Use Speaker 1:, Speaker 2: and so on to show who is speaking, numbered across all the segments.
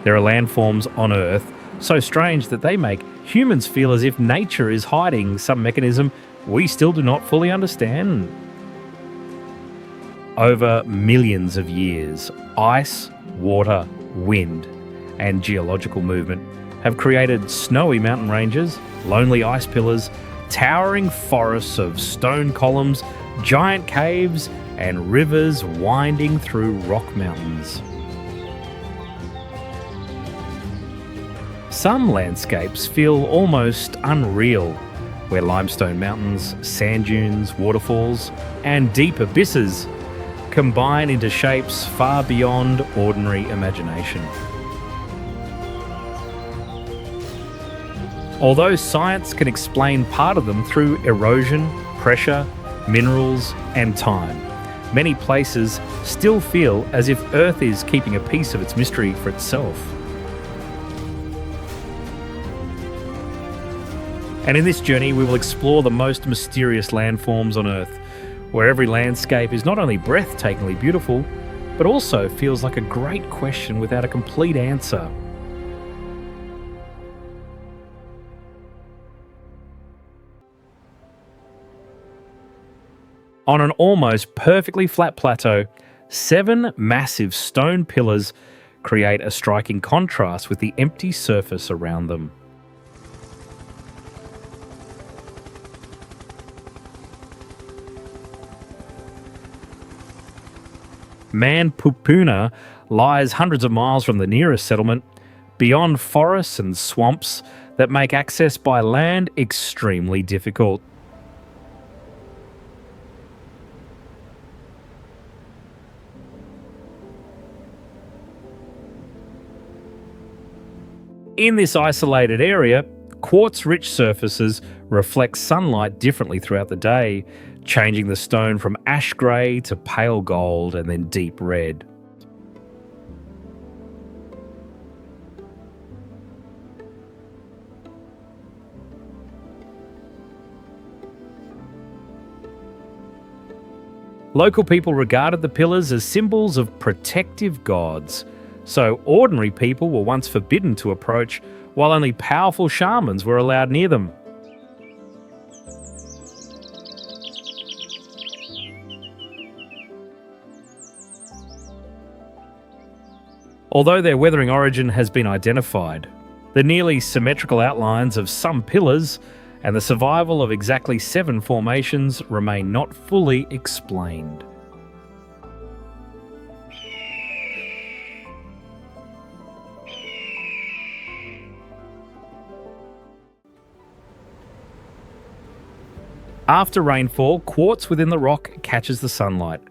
Speaker 1: There are landforms on Earth so strange that they make humans feel as if nature is hiding some mechanism we still do not fully understand. Over millions of years, ice, water, wind, and geological movement have created snowy mountain ranges, lonely ice pillars, towering forests of stone columns, giant caves, and rivers winding through rock mountains. Some landscapes feel almost unreal, where limestone mountains, sand dunes, waterfalls, and deep abysses combine into shapes far beyond ordinary imagination. Although science can explain part of them through erosion, pressure, minerals, and time, many places still feel as if Earth is keeping a piece of its mystery for itself. And in this journey, we will explore the most mysterious landforms on Earth, where every landscape is not only breathtakingly beautiful, but also feels like a great question without a complete answer. On an almost perfectly flat plateau, 7 massive stone pillars create a striking contrast with the empty surface around them. Manpupuna lies hundreds of miles from the nearest settlement, beyond forests and swamps that make access by land extremely difficult. In this isolated area, quartz-rich surfaces reflect sunlight differently throughout the day, changing the stone from ash grey to pale gold and then deep red. Local people regarded the pillars as symbols of protective gods, so ordinary people were once forbidden to approach, while only powerful shamans were allowed near them. Although their weathering origin has been identified, the nearly symmetrical outlines of some pillars and the survival of exactly 7 formations remain not fully explained. After rainfall, quartz within the rock catches the sunlight,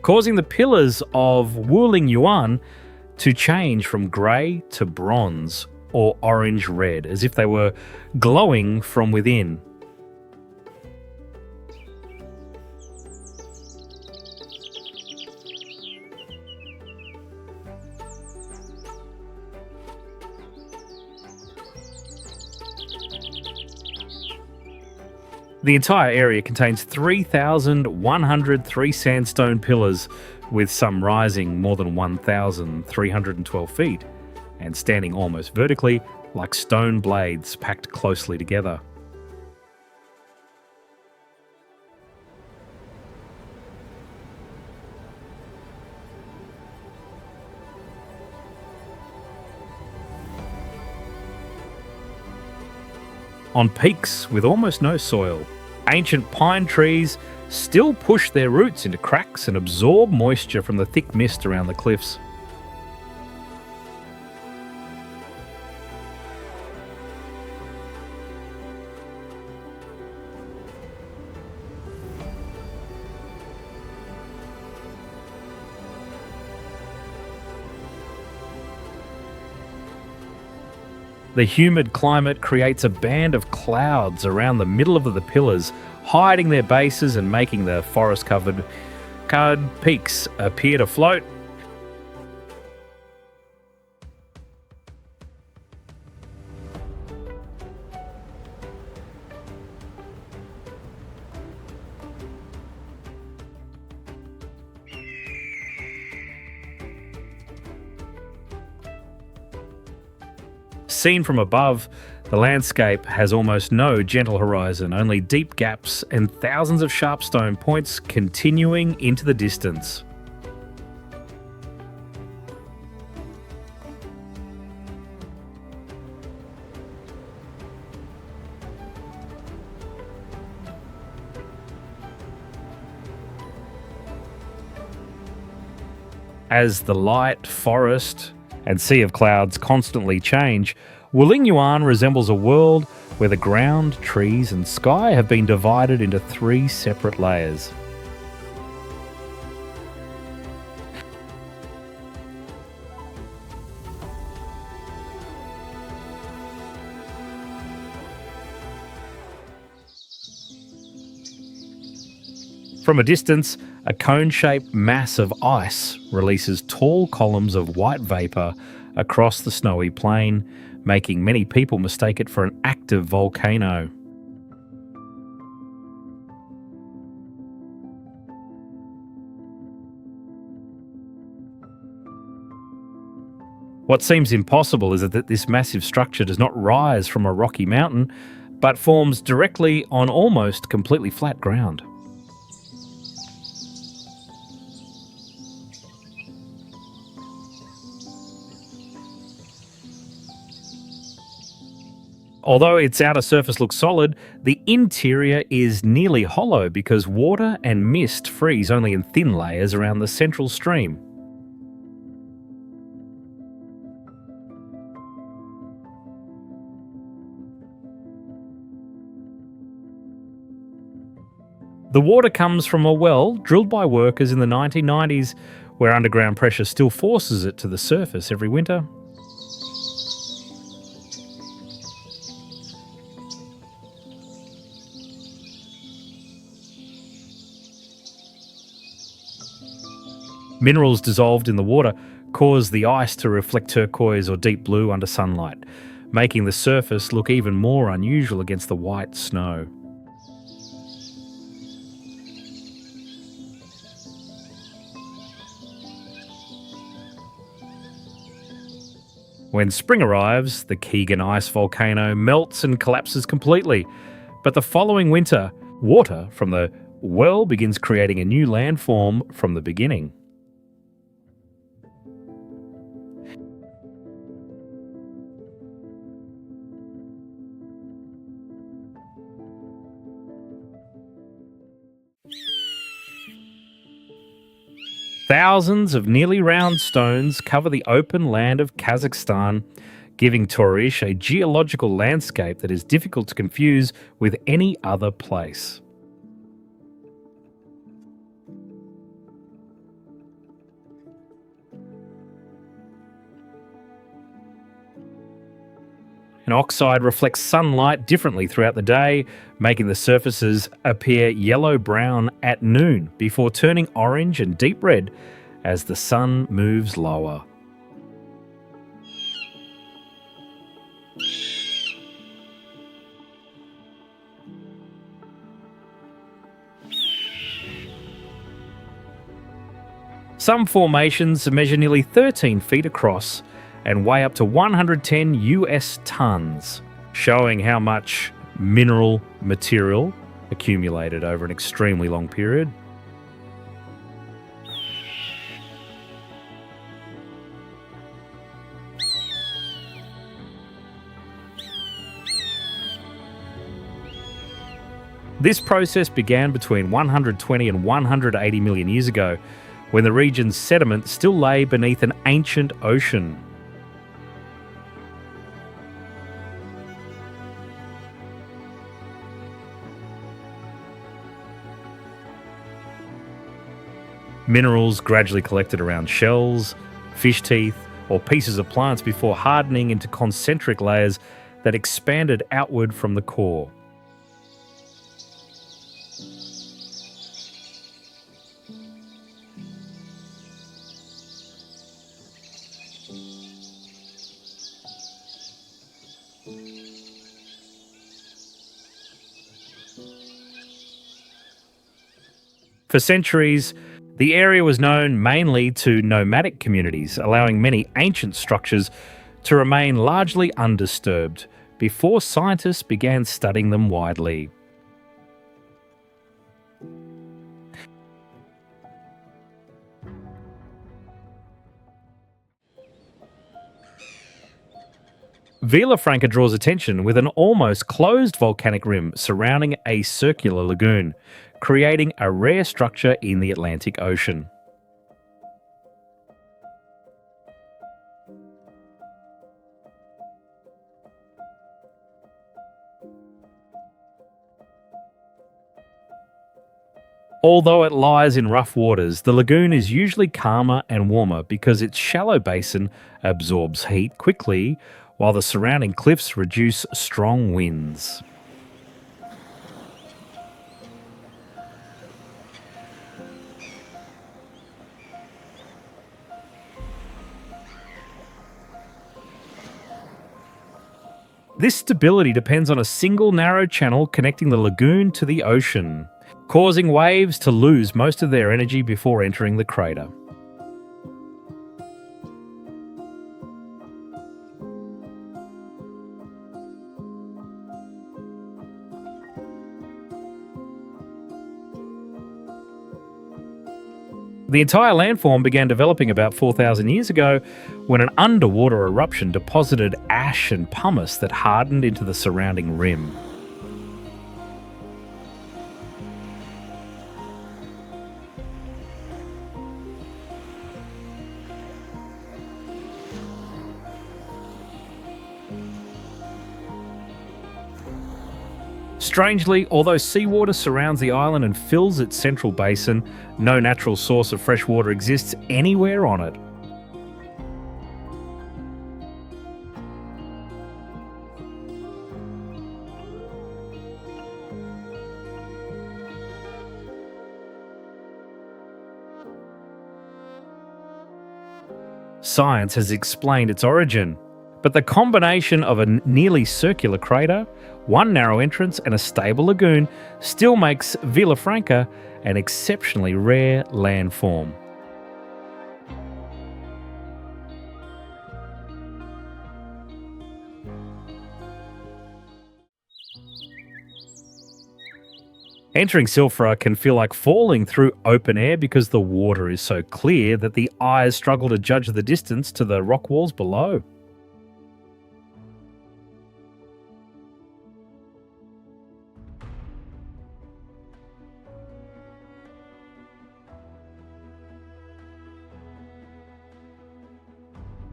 Speaker 1: causing the pillars of Wuling Yuan to change from grey to bronze or orange-red, as if they were glowing from within. The entire area contains 3,103 sandstone pillars, with some rising more than 1,312 feet and standing almost vertically like stone blades packed closely together. On peaks with almost no soil, ancient pine trees still push their roots into cracks and absorb moisture from the thick mist around the cliffs. The humid climate creates a band of clouds around the middle of the pillars, hiding their bases and making the forest-covered peaks appear to float. Seen from above, the landscape has almost no gentle horizon, only deep gaps and thousands of sharp stone points continuing into the distance. As the light, forest, and sea of clouds constantly change, Wuling Yuan resembles a world where the ground, trees, and sky have been divided into three separate layers. From a distance, a cone-shaped mass of ice releases tall columns of white vapour across the snowy plain, making many people mistake it for an active volcano. What seems impossible is that this massive structure does not rise from a rocky mountain, but forms directly on almost completely flat ground. Although its outer surface looks solid, the interior is nearly hollow because water and mist freeze only in thin layers around the central stream. The water comes from a well drilled by workers in the 1990s, where underground pressure still forces it to the surface every winter. Minerals dissolved in the water cause the ice to reflect turquoise or deep blue under sunlight, making the surface look even more unusual against the white snow. When spring arrives, the Keegan ice volcano melts and collapses completely. But the following winter, water from the well begins creating a new landform from the beginning. Thousands of nearly round stones cover the open land of Kazakhstan, giving Torish a geological landscape that is difficult to confuse with any other place. An oxide reflects sunlight differently throughout the day, making the surfaces appear yellow-brown at noon before turning orange and deep red as the sun moves lower. Some formations measure nearly 13 feet across and weigh up to 110 US tons, showing how much mineral material accumulated over an extremely long period. This process began between 120 and 180 million years ago, when the region's sediment still lay beneath an ancient ocean. Minerals gradually collected around shells, fish teeth, or pieces of plants before hardening into concentric layers that expanded outward from the core. For centuries, the area was known mainly to nomadic communities, allowing many ancient structures to remain largely undisturbed before scientists began studying them widely. Villafranca draws attention with an almost closed volcanic rim surrounding a circular lagoon, creating a rare structure in the Atlantic Ocean. Although it lies in rough waters, the lagoon is usually calmer and warmer because its shallow basin absorbs heat quickly, while the surrounding cliffs reduce strong winds. This stability depends on a single narrow channel connecting the lagoon to the ocean, causing waves to lose most of their energy before entering the crater. The entire landform began developing about 4,000 years ago when an underwater eruption deposited ash and pumice that hardened into the surrounding rim. Strangely, although seawater surrounds the island and fills its central basin, no natural source of fresh water exists anywhere on it. Science has explained its origin, but the combination of a nearly circular crater, one narrow entrance and a stable lagoon still makes Villafranca an exceptionally rare landform. Entering Silfra can feel like falling through open air because the water is so clear that the eyes struggle to judge the distance to the rock walls below.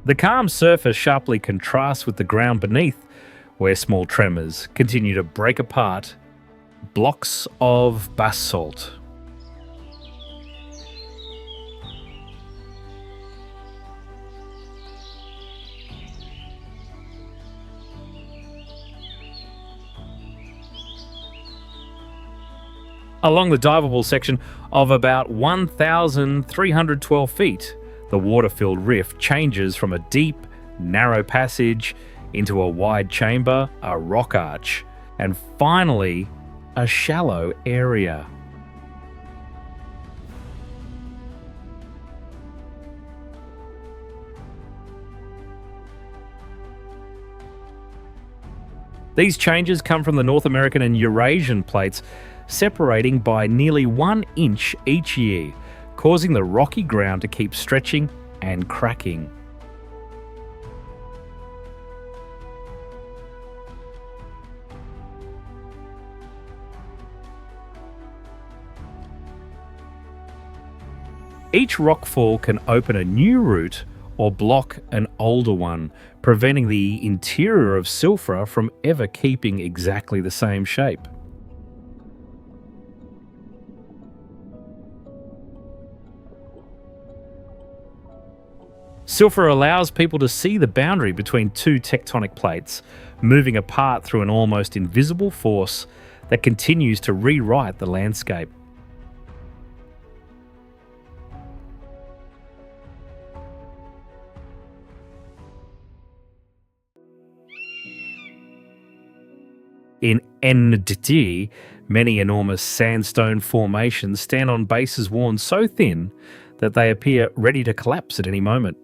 Speaker 1: The calm surface sharply contrasts with the ground beneath, where small tremors continue to break apart blocks of basalt. Along the diveable section of about 1,312 feet, the water-filled rift changes from a deep, narrow passage into a wide chamber, a rock arch, and finally, a shallow area. These changes come from the North American and Eurasian plates separating by nearly 1 inch each year, causing the rocky ground to keep stretching and cracking. Each rockfall can open a new route or block an older one, preventing the interior of Silfra from ever keeping exactly the same shape. Silfra allows people to see the boundary between two tectonic plates, moving apart through an almost invisible force that continues to rewrite the landscape. In Nditi, many enormous sandstone formations stand on bases worn so thin that they appear ready to collapse at any moment.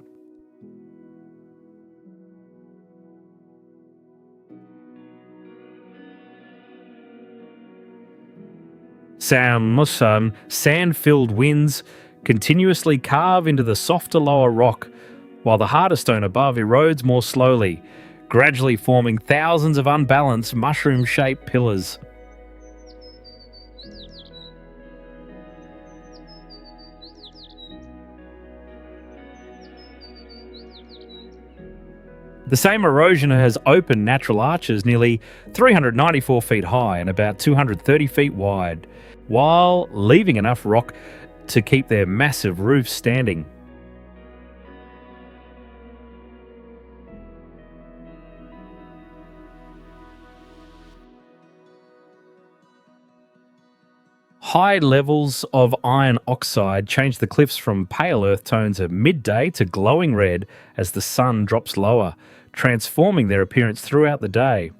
Speaker 1: Sand-filled winds continuously carve into the softer lower rock, while the harder stone above erodes more slowly, gradually forming thousands of unbalanced mushroom-shaped pillars. The same erosion has opened natural arches nearly 394 feet high and about 230 feet wide, while leaving enough rock to keep their massive roofs standing. High levels of iron oxide change the cliffs from pale earth tones at midday to glowing red as the sun drops lower, transforming their appearance throughout the day.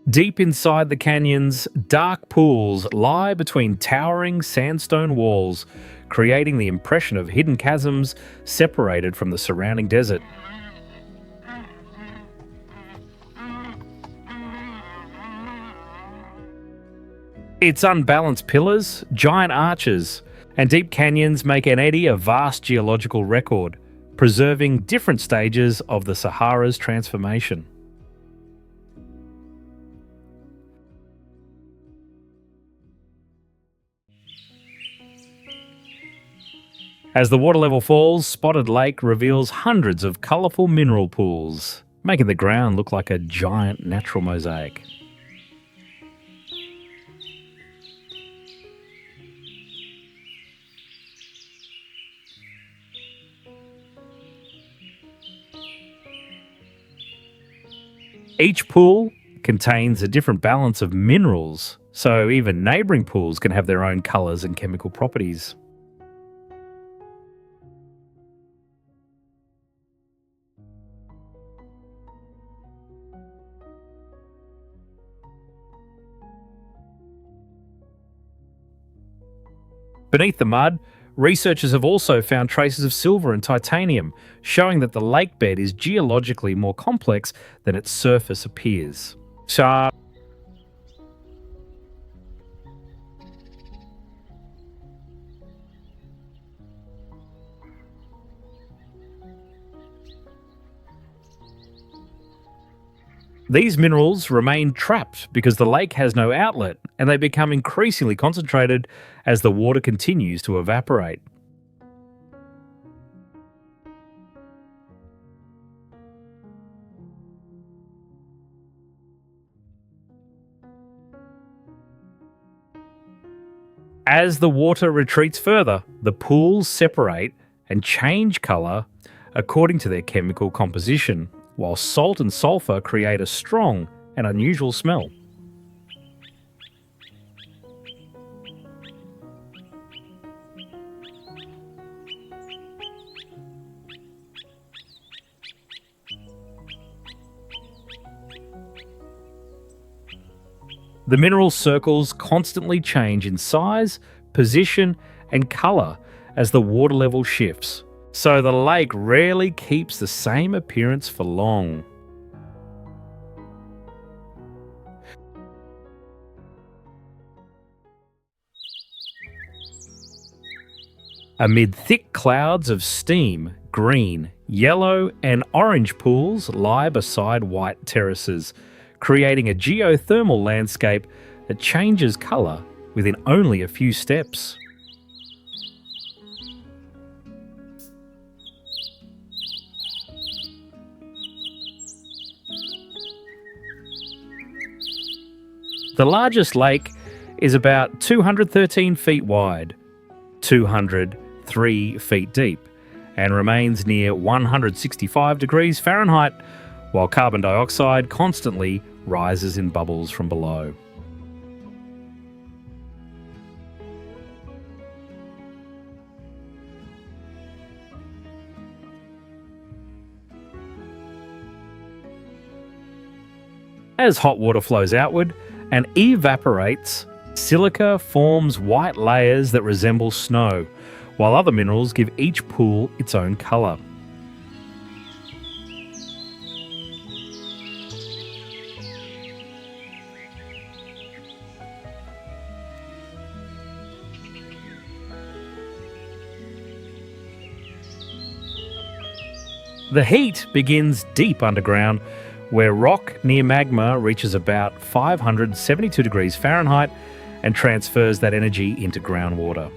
Speaker 1: Deep inside the canyons, dark pools lie between towering sandstone walls, creating the impression of hidden chasms separated from the surrounding desert. Its unbalanced pillars, giant arches, and deep canyons make Ennedi a vast geological record, preserving different stages of the Sahara's transformation. As the water level falls, Spotted Lake reveals hundreds of colourful mineral pools, making the ground look like a giant natural mosaic. Each pool contains a different balance of minerals, so even neighbouring pools can have their own colours and chemical properties. Beneath the mud, researchers have also found traces of silver and titanium, showing that the lake bed is geologically more complex than its surface appears. These minerals remain trapped because the lake has no outlet, and they become increasingly concentrated as the water continues to evaporate. As the water retreats further, the pools separate and change colour according to their chemical composition, while salt and sulphur create a strong and unusual smell. The mineral circles constantly change in size, position, and colour as the water level shifts, so the lake rarely keeps the same appearance for long. Amid thick clouds of steam, green, yellow, and orange pools lie beside white terraces, creating a geothermal landscape that changes colour within only a few steps. The largest lake is about 213 feet wide, 203 feet deep, and remains near 165 degrees Fahrenheit, while carbon dioxide constantly rises in bubbles from below. As hot water flows outward and evaporates, silica forms white layers that resemble snow, while other minerals give each pool its own colour. The heat begins deep underground, where rock near magma reaches about 572 degrees Fahrenheit and transfers that energy into groundwater.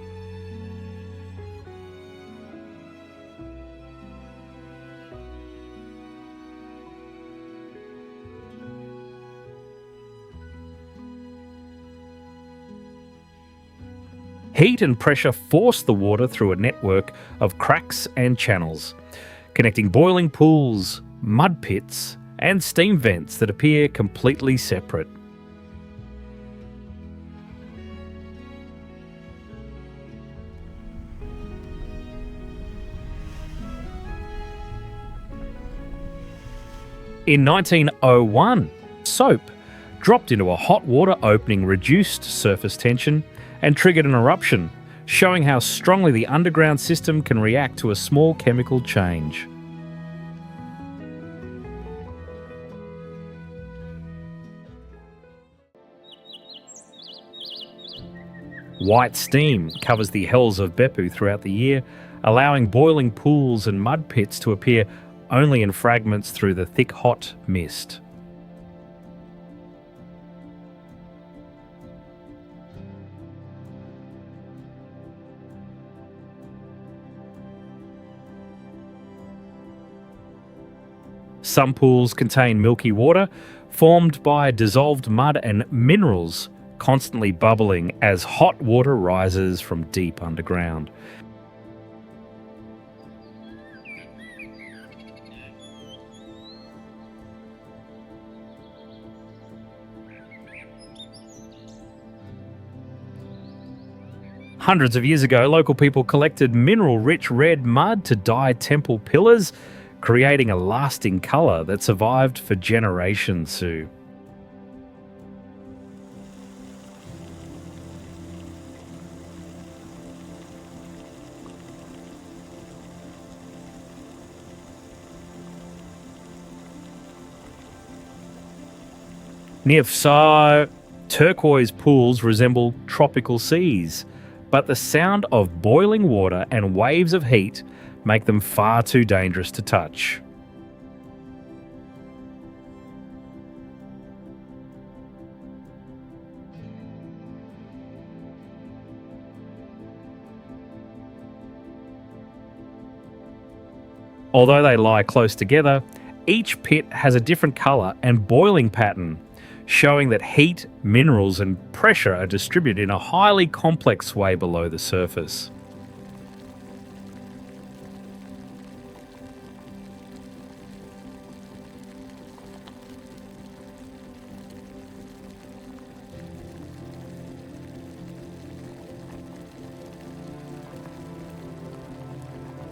Speaker 1: Heat and pressure force the water through a network of cracks and channels, connecting boiling pools, mud pits, and steam vents that appear completely separate. In 1901, soap dropped into a hot water opening reduced surface tension and triggered an eruption, showing how strongly the underground system can react to a small chemical change. White steam covers the hells of Beppu throughout the year, allowing boiling pools and mud pits to appear only in fragments through the thick hot mist. Some pools contain milky water formed by dissolved mud and minerals constantly bubbling as hot water rises from deep underground. Hundreds of years ago, local people collected mineral-rich red mud to dye temple pillars, creating a lasting colour that survived for generations, Sue. Near Fsar, turquoise pools resemble tropical seas, but the sound of boiling water and waves of heat make them far too dangerous to touch. Although they lie close together, each pit has a different colour and boiling pattern, showing that heat, minerals and pressure are distributed in a highly complex way below the surface.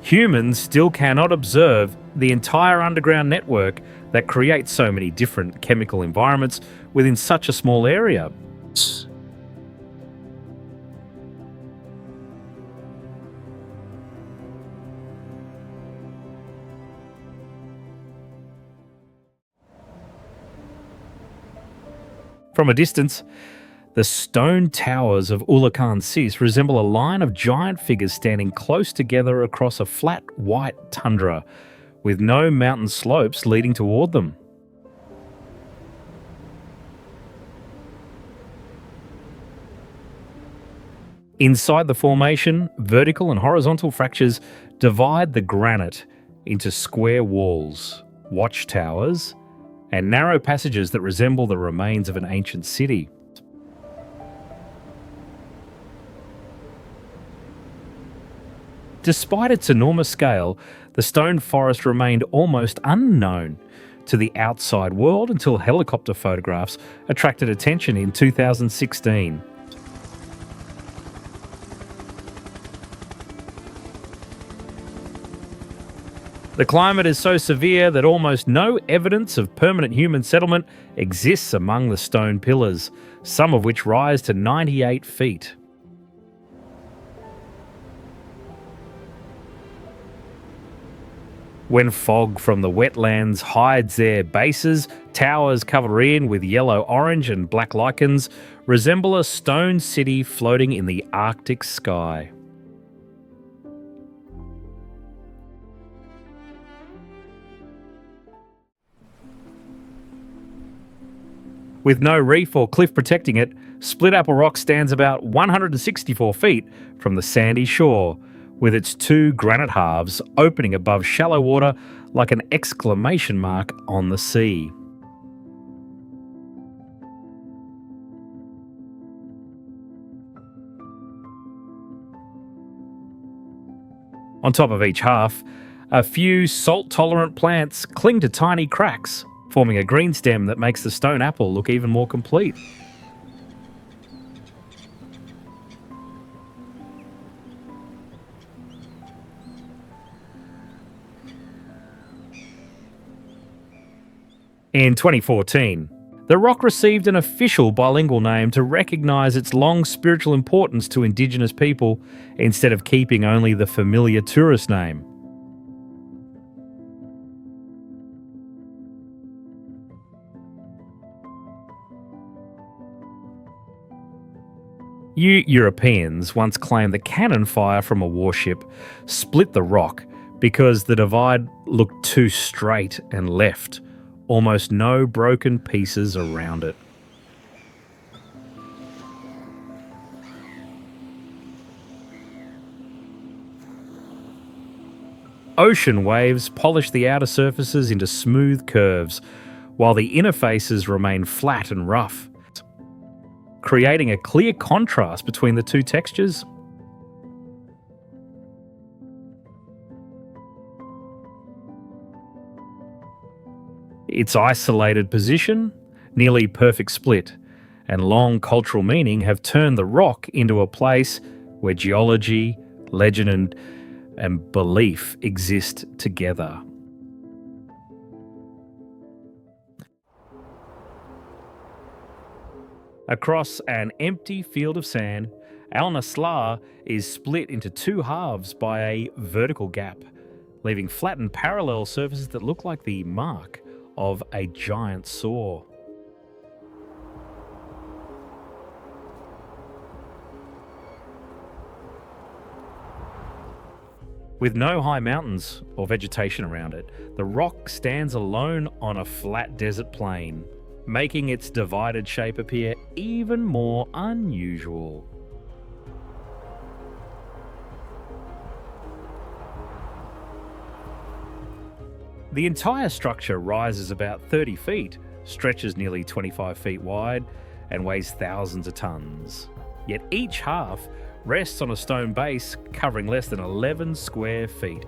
Speaker 1: Humans still cannot observe the entire underground network that creates so many different chemical environments within such a small area. From a distance, the stone towers of Ulakan Sis resemble a line of giant figures standing close together across a flat white tundra, with no mountain slopes leading toward them. Inside the formation, vertical and horizontal fractures divide the granite into square walls, watchtowers, and narrow passages that resemble the remains of an ancient city. Despite its enormous scale, the stone forest remained almost unknown to the outside world until helicopter photographs attracted attention in 2016. The climate is so severe that almost no evidence of permanent human settlement exists among the stone pillars, some of which rise to 98 feet. When fog from the wetlands hides their bases, towers covered in with yellow, orange, and black lichens resemble a stone city floating in the Arctic sky. With no reef or cliff protecting it, Split Apple Rock stands about 164 feet from the sandy shore, with its two granite halves opening above shallow water like an exclamation mark on the sea. On top of each half, a few salt-tolerant plants cling to tiny cracks, forming a green stem that makes the stone apple look even more complete. In 2014, the rock received an official bilingual name to recognise its long spiritual importance to Indigenous people instead of keeping only the familiar tourist name. You Europeans once claimed that cannon fire from a warship split the rock because the divide looked too straight and left almost no broken pieces around it. Ocean waves polish the outer surfaces into smooth curves, while the inner faces remain flat and rough, creating a clear contrast between the two textures. Its isolated position, nearly perfect split, and long cultural meaning have turned the rock into a place where geology, legend, and belief exist together. Across an empty field of sand, Al Naslar is split into two halves by a vertical gap, leaving flattened parallel surfaces that look like the mark of a giant saw. With no high mountains or vegetation around it, the rock stands alone on a flat desert plain, making its divided shape appear even more unusual. The entire structure rises about 30 feet, stretches nearly 25 feet wide, and weighs thousands of tons. Yet each half rests on a stone base covering less than 11 square feet.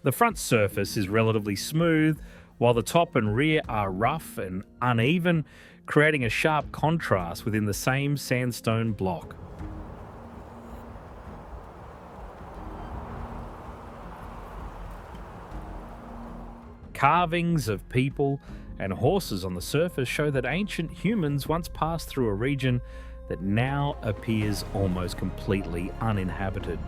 Speaker 1: The front surface is relatively smooth, while the top and rear are rough and uneven, creating a sharp contrast within the same sandstone block. Carvings of people and horses on the surface show that ancient humans once passed through a region that now appears almost completely uninhabited.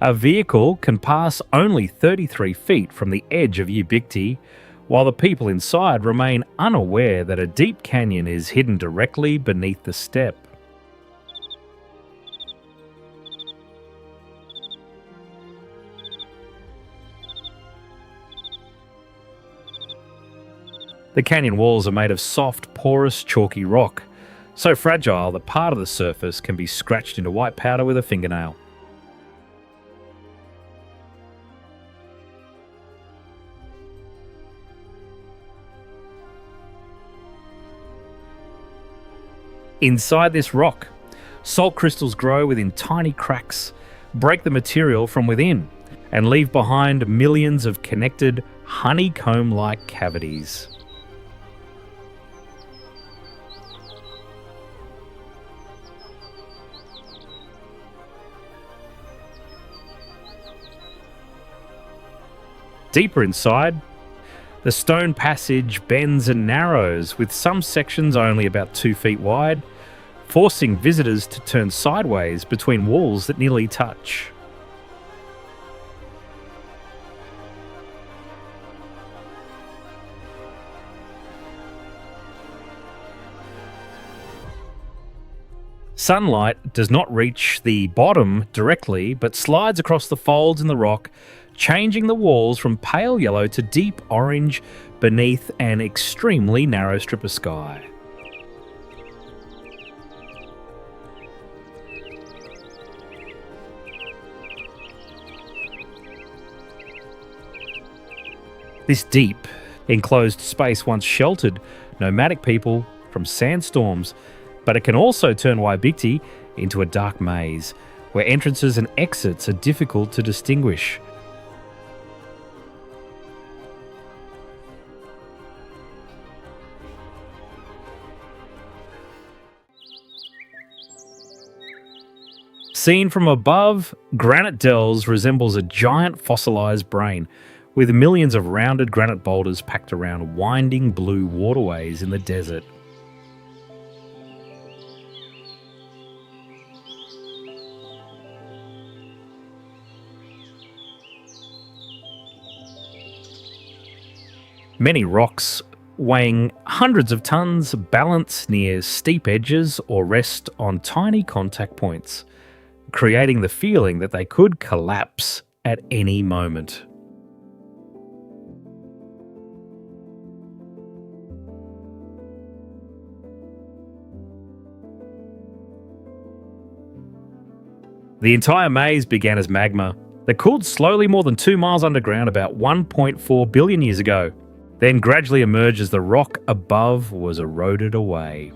Speaker 1: A vehicle can pass only 33 feet from the edge of Ubikti, while the people inside remain unaware that a deep canyon is hidden directly beneath the step. The canyon walls are made of soft, porous, chalky rock, so fragile that part of the surface can be scratched into white powder with a fingernail. Inside this rock, salt crystals grow within tiny cracks, break the material from within, and leave behind millions of connected, honeycomb-like cavities. Deeper inside, the stone passage bends and narrows, with some sections only about 2 feet wide, forcing visitors to turn sideways between walls that nearly touch. Sunlight does not reach the bottom directly, but slides across the folds in the rock, changing the walls from pale yellow to deep orange beneath an extremely narrow strip of sky. This deep, enclosed space once sheltered nomadic people from sandstorms, but it can also turn Waibikti into a dark maze, where entrances and exits are difficult to distinguish. Seen from above, Granite Dells resembles a giant fossilised brain, with millions of rounded granite boulders packed around winding blue waterways in the desert. Many rocks, weighing hundreds of tons, balance near steep edges or rest on tiny contact points, creating the feeling that they could collapse at any moment. The entire maze began as magma that cooled slowly more than 2 miles underground about 1.4 billion years ago, then gradually emerged as the rock above was eroded away.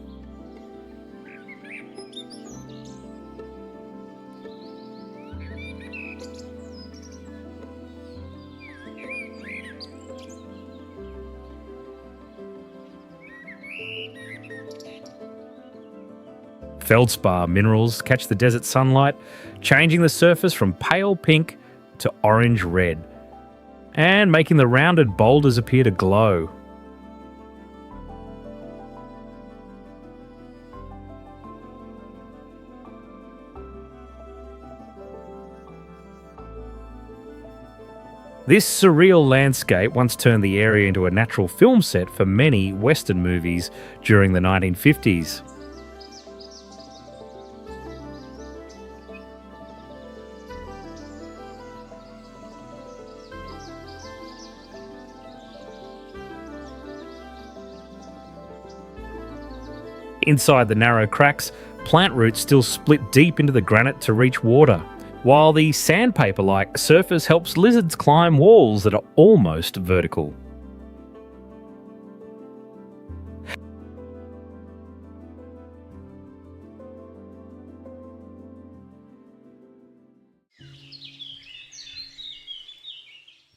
Speaker 1: Feldspar minerals catch the desert sunlight, changing the surface from pale pink to orange red, and making the rounded boulders appear to glow. This surreal landscape once turned the area into a natural film set for many Western movies during the 1950s. Inside the narrow cracks, plant roots still split deep into the granite to reach water, while the sandpaper-like surface helps lizards climb walls that are almost vertical.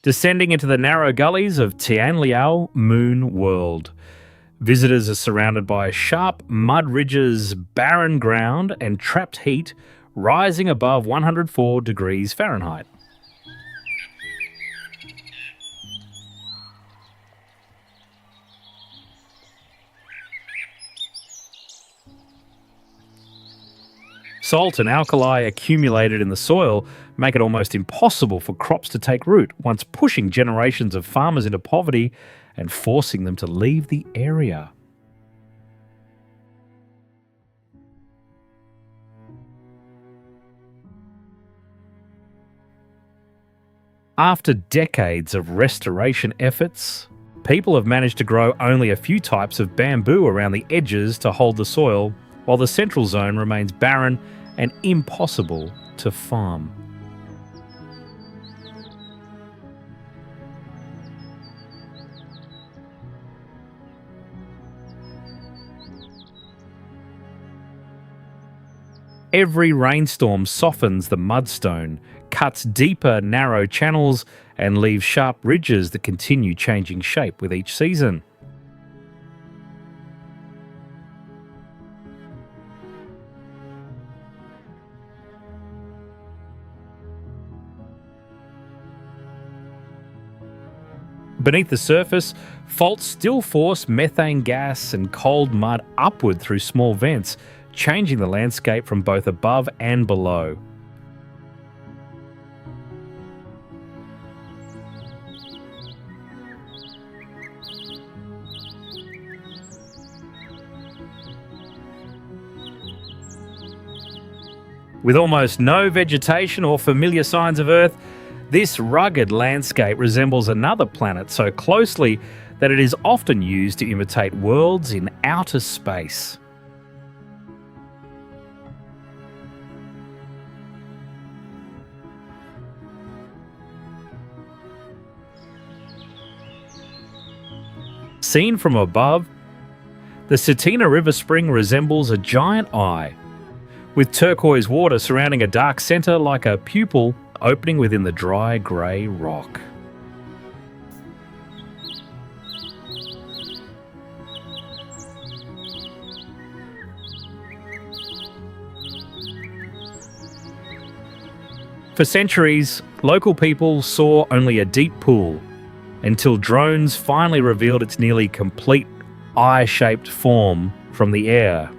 Speaker 1: Descending into the narrow gullies of Tianliao Moon World, visitors are surrounded by sharp mud ridges, barren ground, and trapped heat rising above 104 degrees Fahrenheit. Salt and alkali accumulated in the soil make it almost impossible for crops to take root, once pushing generations of farmers into poverty and forcing them to leave the area. After decades of restoration efforts, people have managed to grow only a few types of bamboo around the edges to hold the soil, while the central zone remains barren and impossible to farm. Every rainstorm softens the mudstone, cuts deeper, narrow channels, and leaves sharp ridges that continue changing shape with each season. Beneath the surface, faults still force methane gas and cold mud upward through small vents, changing the landscape from both above and below. With almost no vegetation or familiar signs of Earth, this rugged landscape resembles another planet so closely that it is often used to imitate worlds in outer space. Seen from above, the Cetina River Spring resembles a giant eye, with turquoise water surrounding a dark centre like a pupil opening within the dry grey rock. For centuries, local people saw only a deep pool until drones finally revealed its nearly complete eye-shaped form from the air.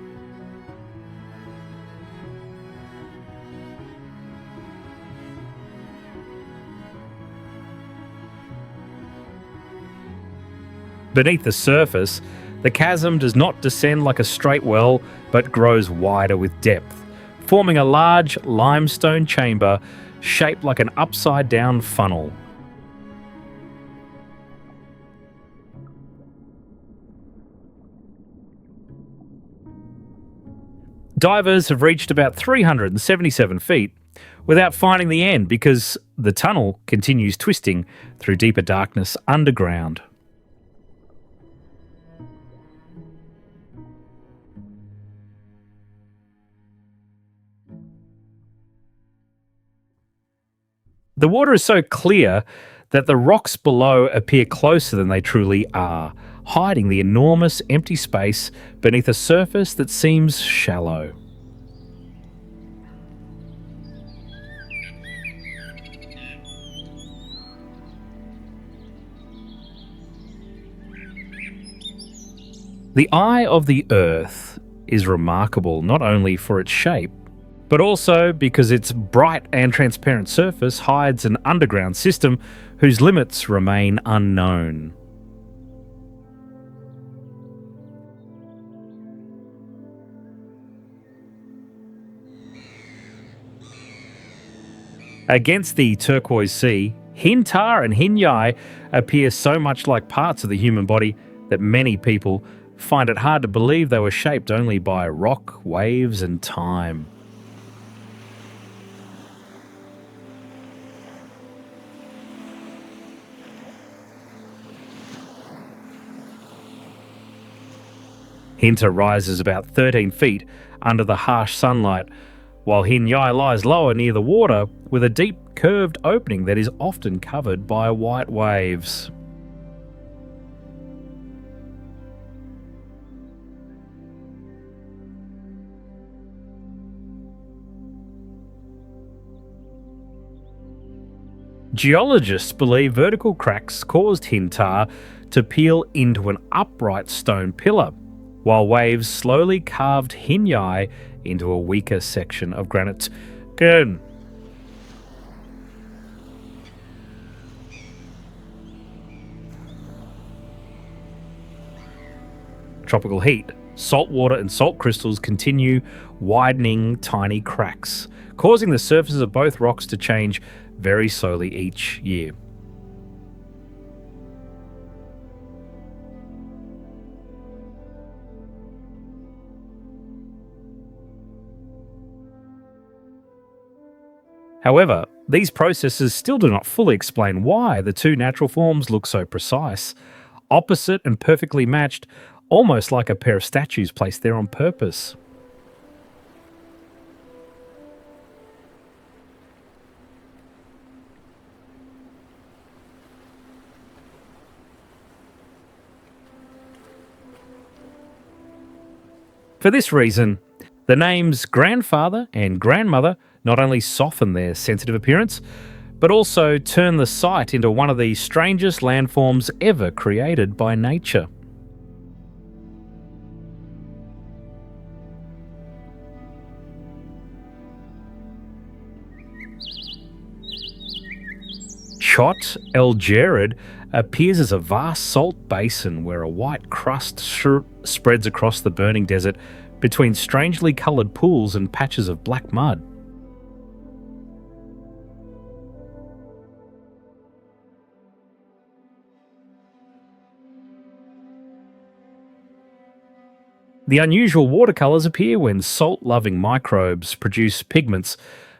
Speaker 1: Beneath the surface, the chasm does not descend like a straight well, but grows wider with depth, forming a large limestone chamber shaped like an upside-down funnel. Divers have reached about 377 feet without finding the end because the tunnel continues twisting through deeper darkness underground. The water is so clear that the rocks below appear closer than they truly are, hiding the enormous empty space beneath a surface that seems shallow. The eye of the Earth is remarkable not only for its shape, but also because its bright and transparent surface hides an underground system whose limits remain unknown. Against the turquoise sea, Hintar and Hinyai appear so much like parts of the human body that many people find it hard to believe they were shaped only by rock, waves, and time. Hinta rises about 13 feet under the harsh sunlight, while Hinyai lies lower near the water with a deep curved opening that is often covered by white waves. Geologists believe vertical cracks caused Hintar to peel into an upright stone pillar, while waves slowly carved Hinyai into a weaker section of granite. Good. Tropical heat, salt water and salt crystals continue widening tiny cracks, causing the surfaces of both rocks to change very slowly each year. However, these processes still do not fully explain why the two natural forms look so precise, opposite and perfectly matched, almost like a pair of statues placed there on purpose. For this reason, the names grandfather and grandmother not only soften their sensitive appearance, but also turn the site into one of the strangest landforms ever created by nature. Chott El Djerid appears as a vast salt basin where a white crust spreads across the burning desert between strangely coloured pools and patches of black mud. The unusual watercolours appear when salt-loving microbes produce pigments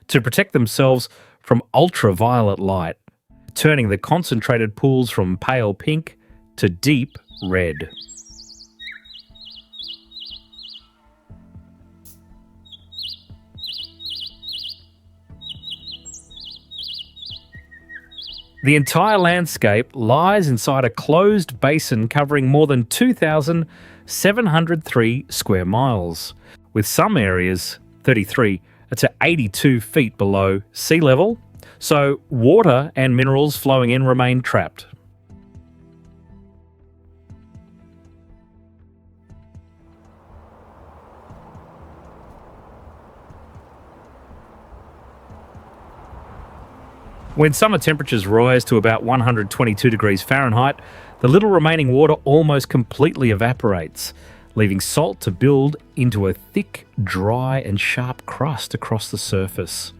Speaker 1: to protect themselves from ultraviolet light, turning the concentrated pools from pale pink to deep red. The entire landscape lies inside a closed basin covering more than 2,703 square miles, with some areas 33 to 82 feet below sea level, so water and minerals flowing in remain trapped. When summer temperatures rise to about 122 degrees Fahrenheit, the little remaining water almost completely evaporates, leaving salt to build into a thick, dry and sharp crust across the surface.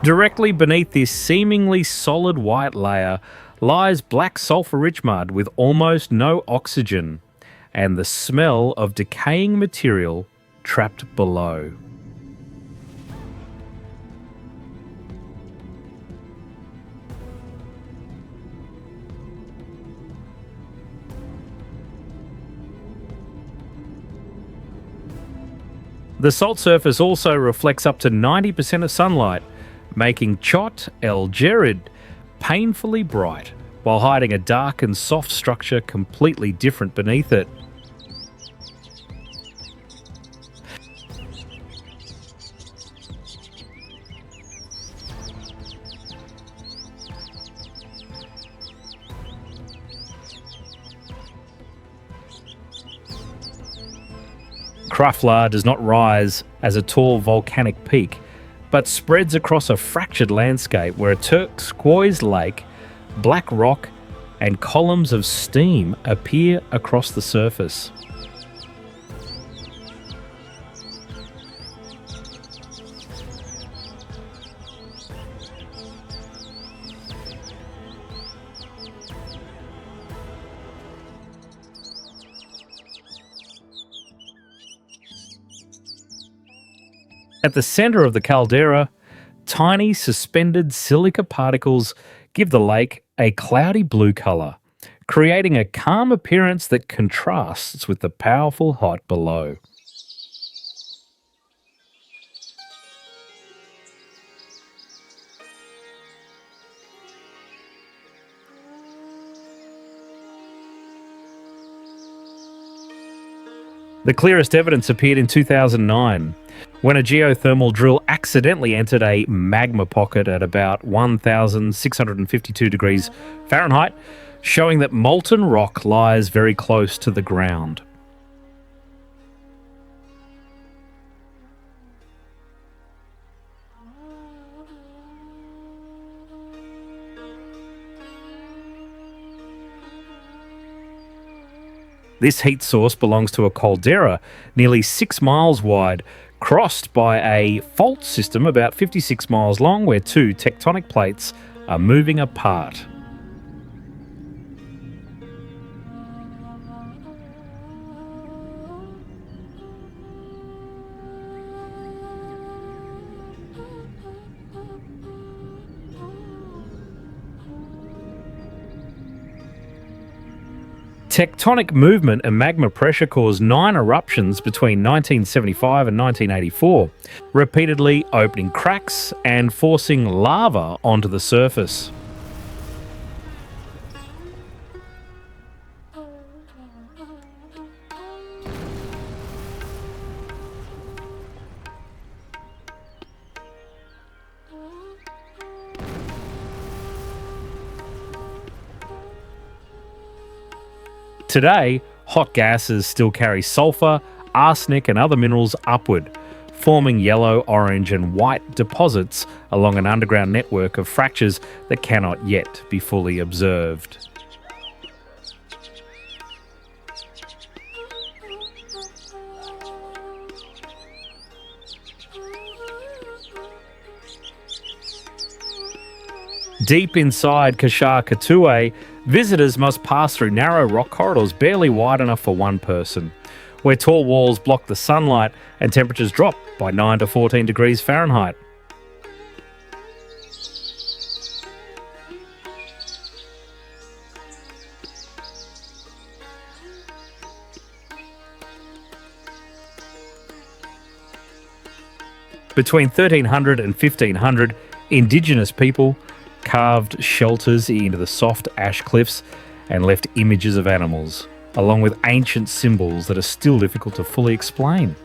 Speaker 1: Directly beneath this seemingly solid white layer lies black sulphur-rich mud with almost no oxygen and the smell of decaying material trapped below. The salt surface also reflects up to 90% of sunlight, making Chott El Djerid painfully bright, while hiding a dark and soft structure completely different beneath it. Krafla does not rise as a tall volcanic peak, but spreads across a fractured landscape where a turquoise lake, black rock, and columns of steam appear across the surface. At the centre of the caldera, tiny suspended silica particles give the lake a cloudy blue colour, creating a calm appearance that contrasts with the powerful hot below. The clearest evidence appeared in 2009, when a geothermal drill accidentally entered a magma pocket at about 1,652 degrees Fahrenheit, showing that molten rock lies very close to the ground. This heat source belongs to a caldera nearly 6 miles wide, crossed by a fault system about 56 miles long where two tectonic plates are moving apart. Tectonic movement and magma pressure caused 9 eruptions between 1975 and 1984, repeatedly opening cracks and forcing lava onto the surface. Today, hot gases still carry sulfur, arsenic and other minerals upward, forming yellow, orange and white deposits along an underground network of fractures that cannot yet be fully observed. Deep inside Kashar Katue, visitors must pass through narrow rock corridors barely wide enough for one person, where tall walls block the sunlight and temperatures drop by 9 to 14 degrees Fahrenheit. Between 1300 and 1500, indigenous people carved shelters into the soft ash cliffs and left images of animals, along with ancient symbols that are still difficult to fully explain.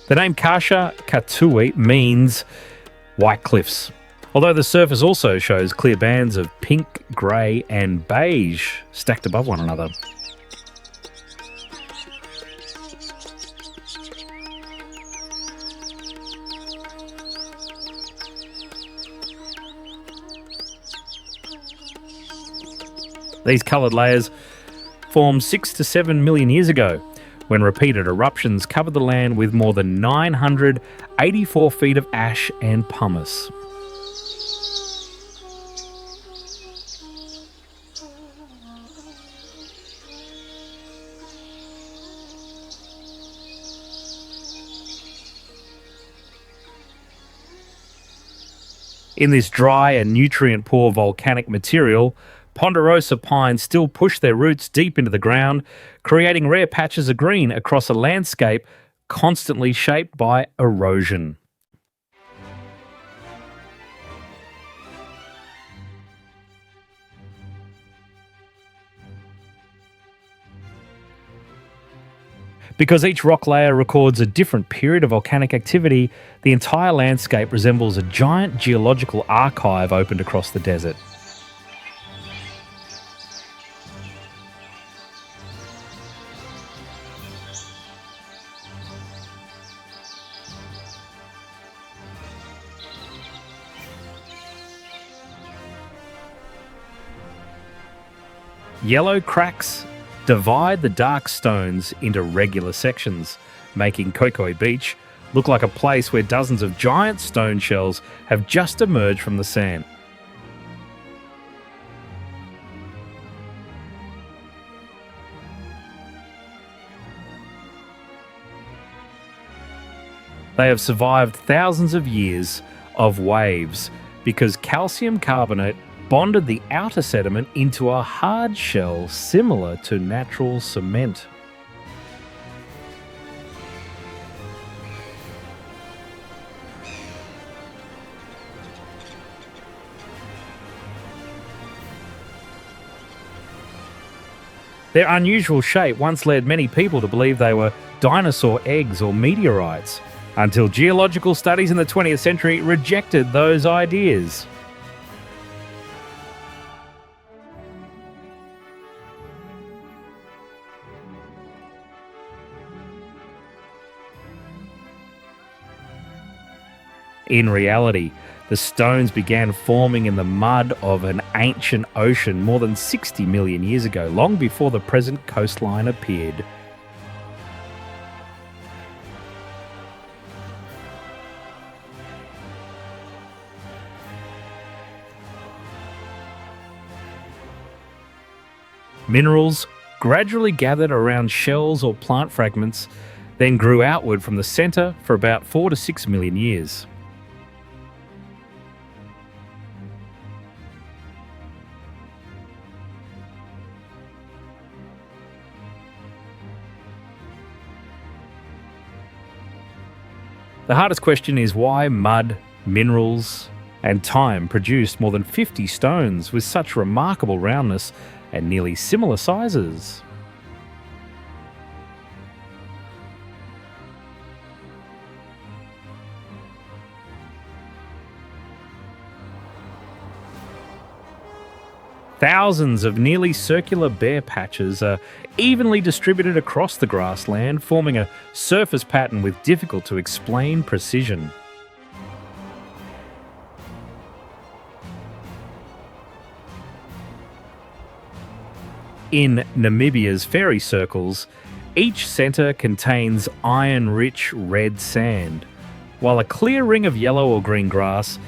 Speaker 1: The name Kasha Katui means white cliffs, although the surface also shows clear bands of pink, grey and beige stacked above one another. These coloured layers formed 6 to 7 million years ago, when repeated eruptions covered the land with more than 984 feet of ash and pumice. In this dry and nutrient-poor volcanic material, ponderosa pines still push their roots deep into the ground, creating rare patches of green across a landscape constantly shaped by erosion. Because each rock layer records a different period of volcanic activity, the entire landscape resembles a giant geological archive opened across the desert. Yellow cracks divide the dark stones into regular sections, making Khoikhoi Beach look like a place where dozens of giant stone shells have just emerged from the sand. They have survived thousands of years of waves because calcium carbonate bonded the outer sediment into a hard shell similar to natural cement. Their unusual shape once led many people to believe they were dinosaur eggs or meteorites, until geological studies in the 20th century rejected those ideas. In reality, the stones began forming in the mud of an ancient ocean more than 60 million years ago, long before the present coastline appeared. Minerals gradually gathered around shells or plant fragments, then grew outward from the centre for about 4 to 6 million years. The hardest question is why mud, minerals, and time produced more than 50 stones with such remarkable roundness and nearly similar sizes. Thousands of nearly circular bare patches are evenly distributed across the grassland, forming a surface pattern with difficult to explain precision. In Namibia's fairy circles, each centre contains iron-rich red sand, while a clear ring of yellow or green grass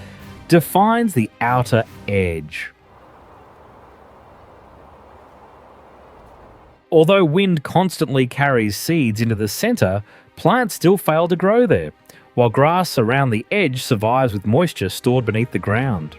Speaker 1: defines the outer edge. Although wind constantly carries seeds into the centre, plants still fail to grow there, while grass around the edge survives with moisture stored beneath the ground.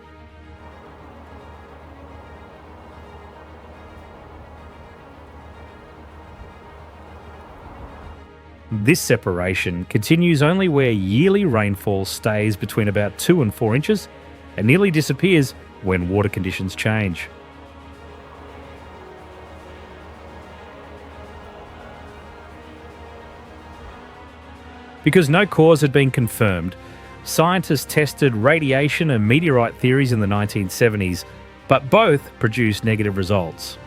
Speaker 1: This separation continues only where yearly rainfall stays between about 2 and 4 inches and nearly disappears when water conditions change. Because no cause had been confirmed, scientists tested radiation and meteorite theories in the 1970s, but both produced negative results.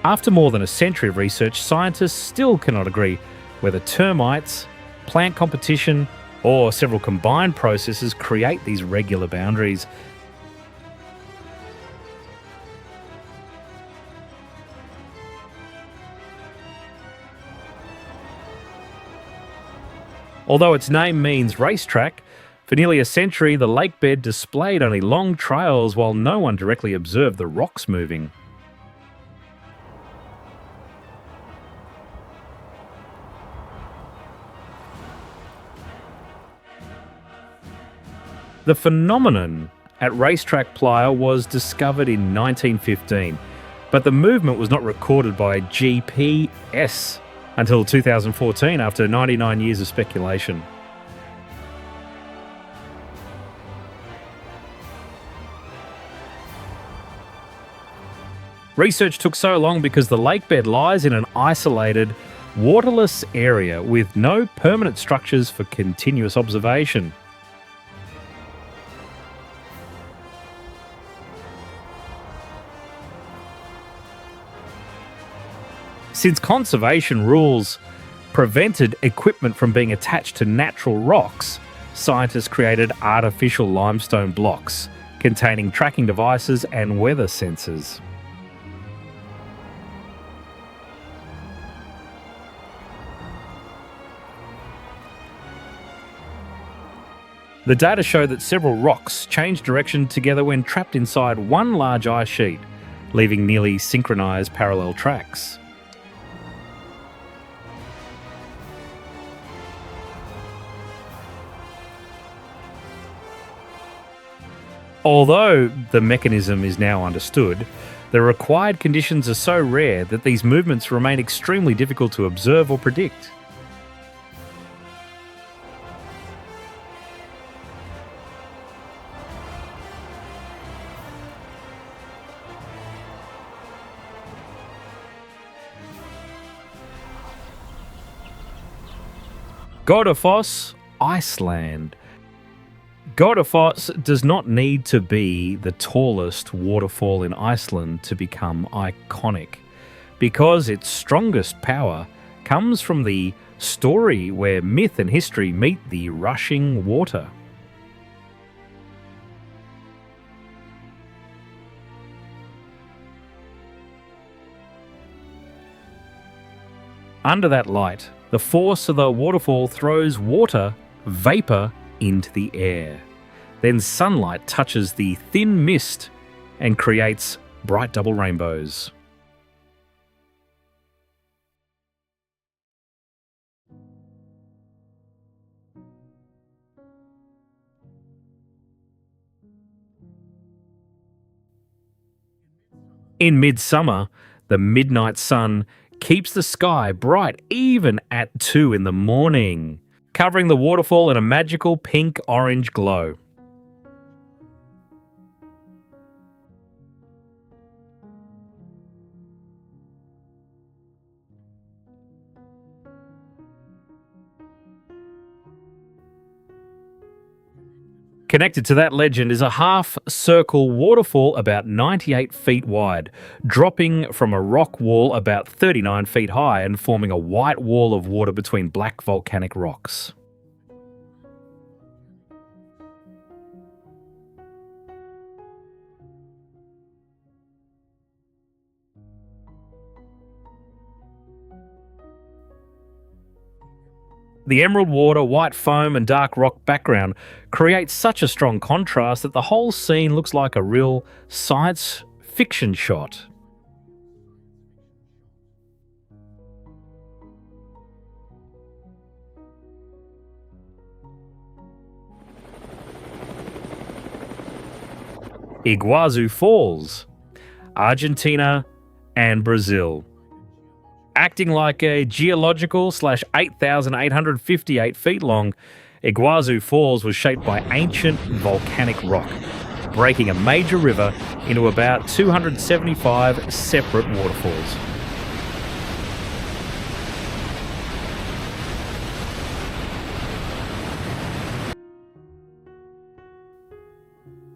Speaker 1: After more than a century of research, scientists still cannot agree whether termites, plant competition, or several combined processes create these regular boundaries. Although its name means racetrack, for nearly a century the lake bed displayed only long trails while no one directly observed the rocks moving. The phenomenon at Racetrack Playa was discovered in 1915, but the movement was not recorded by GPS until 2014 after 99 years of speculation. Research took so long because the lakebed lies in an isolated, waterless area with no permanent structures for continuous observation. Since conservation rules prevented equipment from being attached to natural rocks, scientists created artificial limestone blocks containing tracking devices and weather sensors. The data show that several rocks change direction together when trapped inside one large ice sheet, leaving nearly synchronized parallel tracks. Although the mechanism is now understood, the required conditions are so rare that these movements remain extremely difficult to observe or predict. Godafoss, Iceland. Godafoss does not need to be the tallest waterfall in Iceland to become iconic, because its strongest power comes from the story where myth and history meet the rushing water. Under that light, the force of the waterfall throws water, vapour, into the air. Then sunlight touches the thin mist and creates bright double rainbows. In midsummer, the midnight sun keeps the sky bright even at 2 in the morning, covering the waterfall in a magical pink-orange glow. Connected to that legend is a half-circle waterfall about 98 feet wide, dropping from a rock wall about 39 feet high and forming a white wall of water between black volcanic rocks. The emerald water, white foam, and dark rock background create such a strong contrast that the whole scene looks like a real science fiction shot. Iguazu Falls, Argentina and Brazil. Acting like a geological slash 8,858 feet long, Iguazu Falls was shaped by ancient volcanic rock, breaking a major river into about 275 separate waterfalls.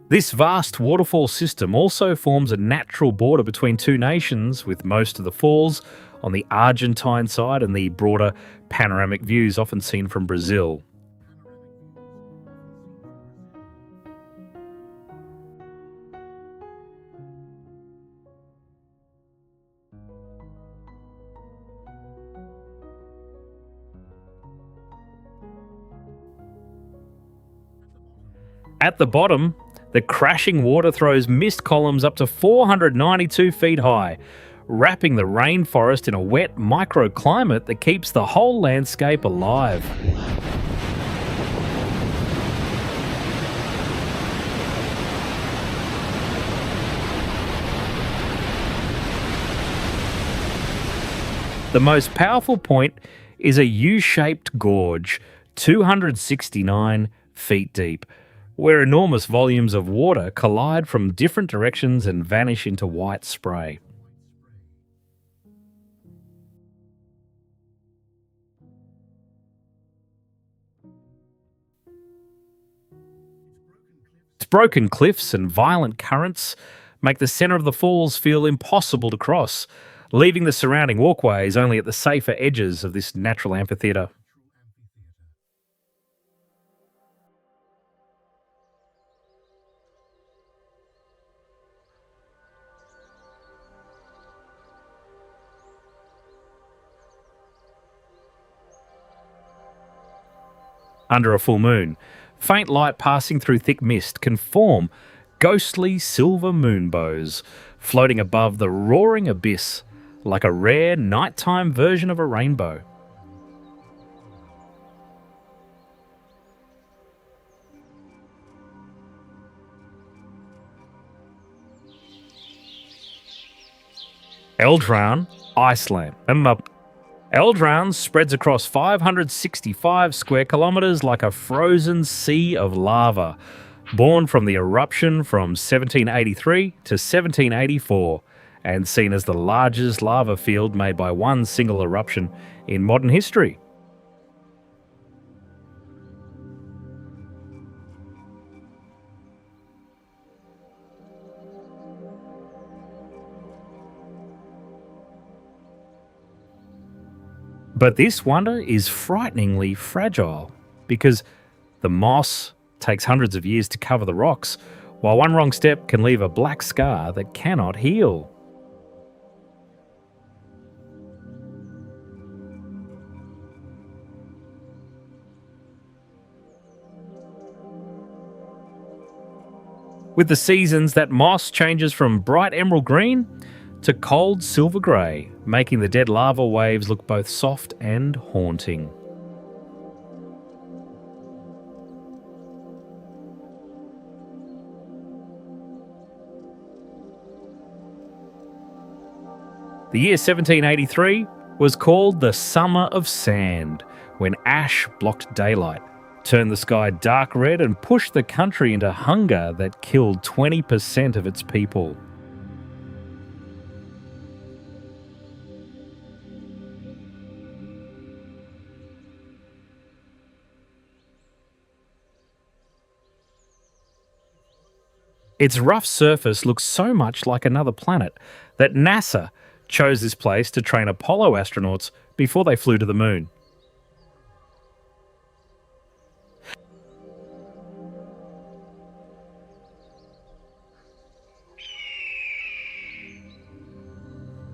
Speaker 1: This vast waterfall system also forms a natural border between two nations, with most of the falls on the Argentine side and the broader panoramic views often seen from Brazil. At the bottom, the crashing water throws mist columns up to 492 feet high, wrapping the rainforest in a wet microclimate that keeps the whole landscape alive. The most powerful point is a U-shaped gorge, 269 feet deep, where enormous volumes of water collide from different directions and vanish into white spray. Its broken cliffs and violent currents make the centre of the falls feel impossible to cross, leaving the surrounding walkways only at the safer edges of this natural amphitheatre. Under a full moon, faint light passing through thick mist can form ghostly silver moonbows floating above the roaring abyss like a rare nighttime version of a rainbow. Eldran, Iceland. Eldran spreads across 565 square kilometres like a frozen sea of lava, born from the eruption from 1783 to 1784, and seen as the largest lava field made by one single eruption in modern history. But this wonder is frighteningly fragile because the moss takes hundreds of years to cover the rocks, while one wrong step can leave a black scar that cannot heal. With the seasons, that moss changes from bright emerald green to cold silver grey, making the dead lava waves look both soft and haunting. The year 1783 was called the Summer of Sand, when ash blocked daylight, turned the sky dark red and pushed the country into hunger that killed 20% of its people. Its rough surface looks so much like another planet that NASA chose this place to train Apollo astronauts before they flew to the moon.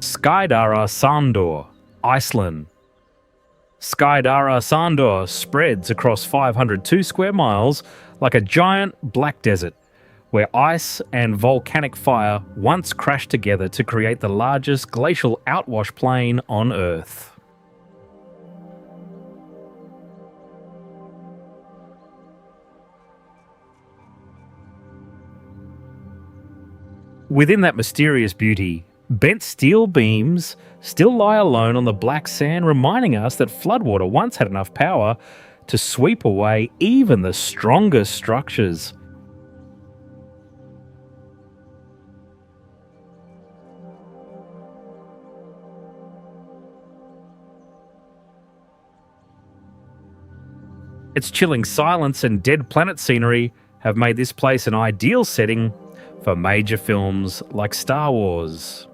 Speaker 1: Skydara Sandor, Iceland. Skydara Sandor spreads across 502 square miles like a giant black desert, where ice and volcanic fire once crashed together to create the largest glacial outwash plain on Earth. Within that mysterious beauty, bent steel beams still lie alone on the black sand, reminding us that floodwater once had enough power to sweep away even the strongest structures. Its chilling silence and dead planet scenery have made this place an ideal setting for major films like Star Wars.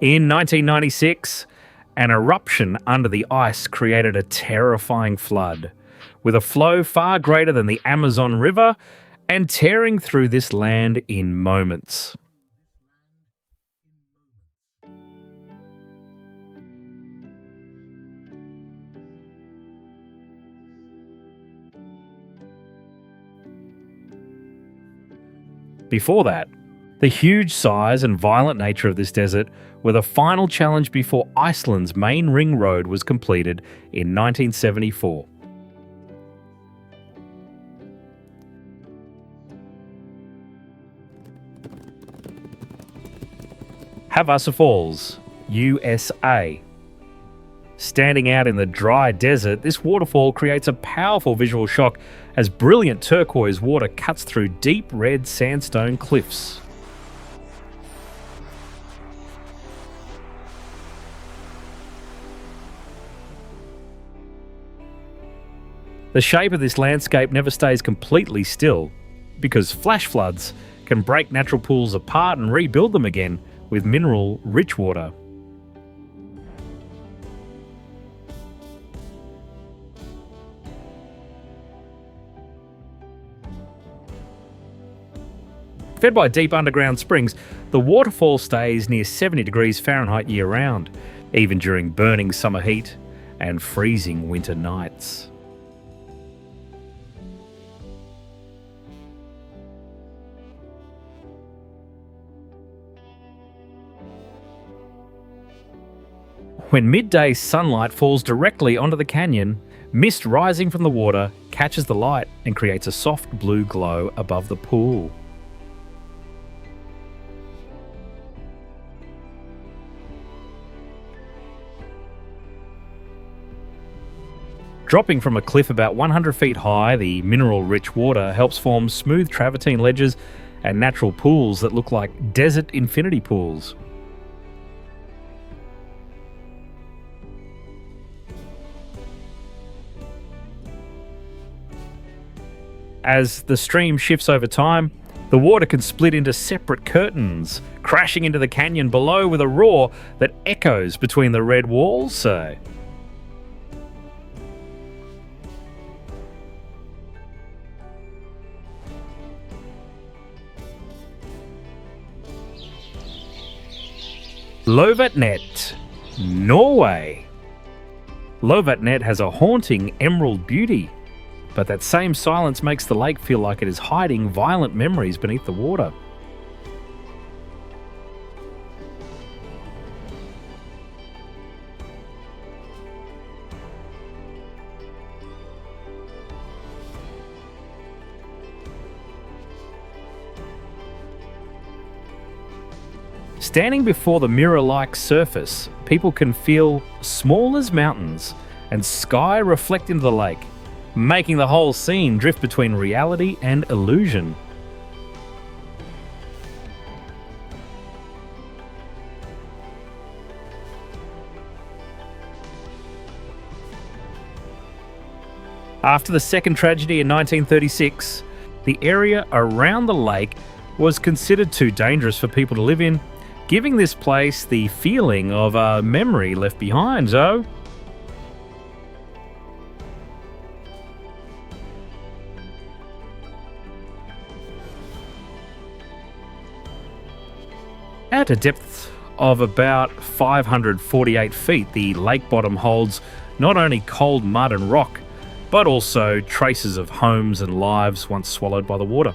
Speaker 1: In 1996, an eruption under the ice created a terrifying flood, with a flow far greater than the Amazon River and tearing through this land in moments. Before that, the huge size and violent nature of this desert were the final challenge before Iceland's main ring road was completed in 1974. Havasa Falls, USA. Standing out in the dry desert, this waterfall creates a powerful visual shock as brilliant turquoise water cuts through deep red sandstone cliffs. The shape of this landscape never stays completely still, because flash floods can break natural pools apart and rebuild them again with mineral-rich water. Fed by deep underground springs, the waterfall stays near 70 degrees Fahrenheit year-round, even during burning summer heat and freezing winter nights. When midday sunlight falls directly onto the canyon, mist rising from the water catches the light and creates a soft blue glow above the pool. Dropping from a cliff about 100 feet high, the mineral-rich water helps form smooth travertine ledges and natural pools that look like desert infinity pools. As the stream shifts over time, the water can split into separate curtains, crashing into the canyon below with a roar that echoes between the red walls. Lovatnet, Norway. Lovatnet has a haunting emerald beauty, but that same silence makes the lake feel like it is hiding violent memories beneath the water. Standing before the mirror-like surface, people can feel small as mountains and sky reflect into the lake, making the whole scene drift between reality and illusion. After the second tragedy in 1936, the area around the lake was considered too dangerous for people to live in, giving this place the feeling of a memory left behind. So, at a depth of about 548 feet, the lake bottom holds not only cold mud and rock, but also traces of homes and lives once swallowed by the water.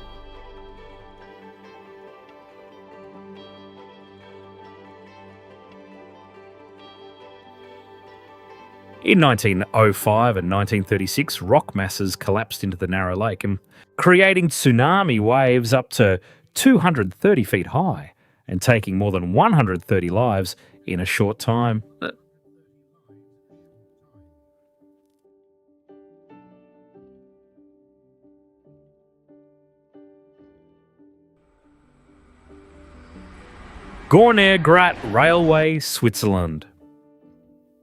Speaker 1: In 1905 and 1936, rock masses collapsed into the narrow lake and creating tsunami waves up to 230 feet high and taking more than 130 lives in a short time. Gornergrat Railway, Switzerland.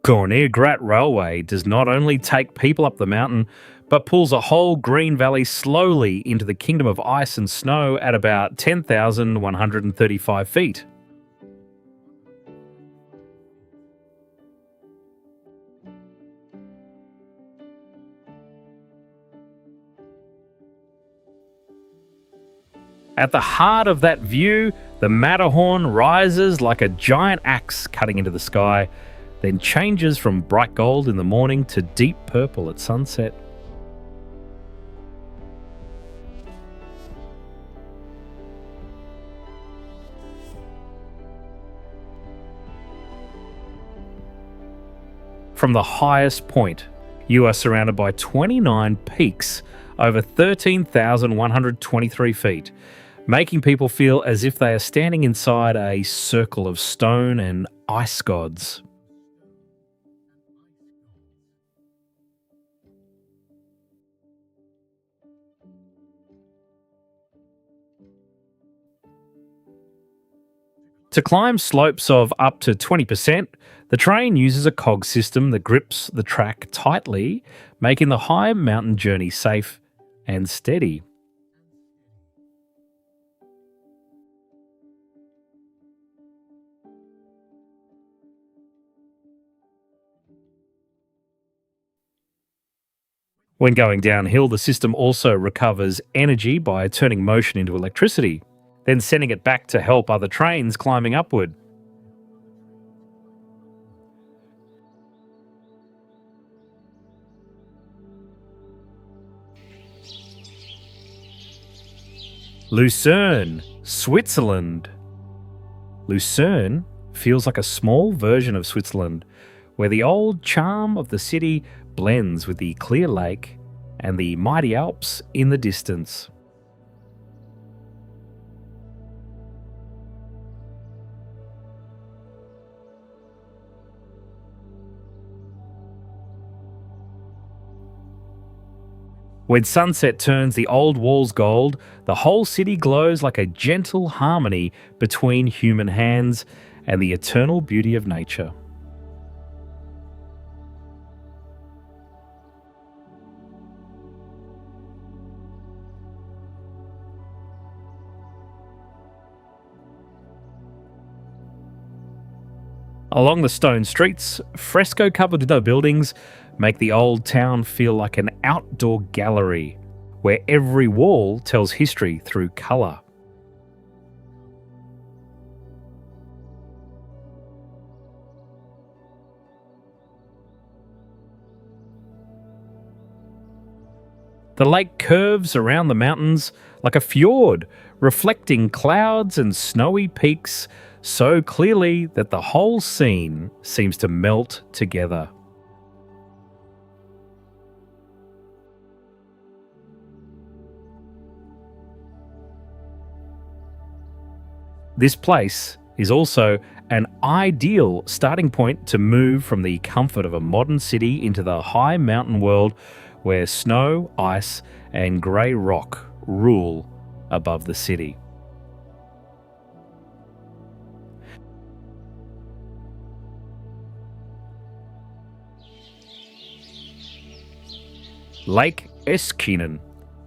Speaker 1: Gornergrat Railway does not only take people up the mountain, but pulls a whole green valley slowly into the kingdom of ice and snow at about 10,135 feet. At the heart of that view, the Matterhorn rises like a giant axe cutting into the sky, then changes from bright gold in the morning to deep purple at sunset. From the highest point, you are surrounded by 29 peaks over 13,123 feet, making people feel as if they are standing inside a circle of stone and ice gods. To climb slopes of up to 20%, the train uses a cog system that grips the track tightly, making the high mountain journey safe and steady. When going downhill, the system also recovers energy by turning motion into electricity, then sending it back to help other trains climbing upward. Lucerne, Switzerland. Lucerne feels like a small version of Switzerland, where the old charm of the city blends with the clear lake and the mighty Alps in the distance. When sunset turns the old walls gold, the whole city glows like a gentle harmony between human hands and the eternal beauty of nature. Along the stone streets, fresco-covered buildings make the old town feel like an outdoor gallery where every wall tells history through colour. The lake curves around the mountains like a fjord, reflecting clouds and snowy peaks so clearly that the whole scene seems to melt together. This place is also an ideal starting point to move from the comfort of a modern city into the high mountain world where snow, ice, and grey rock rule above the city. Lake Eskinen,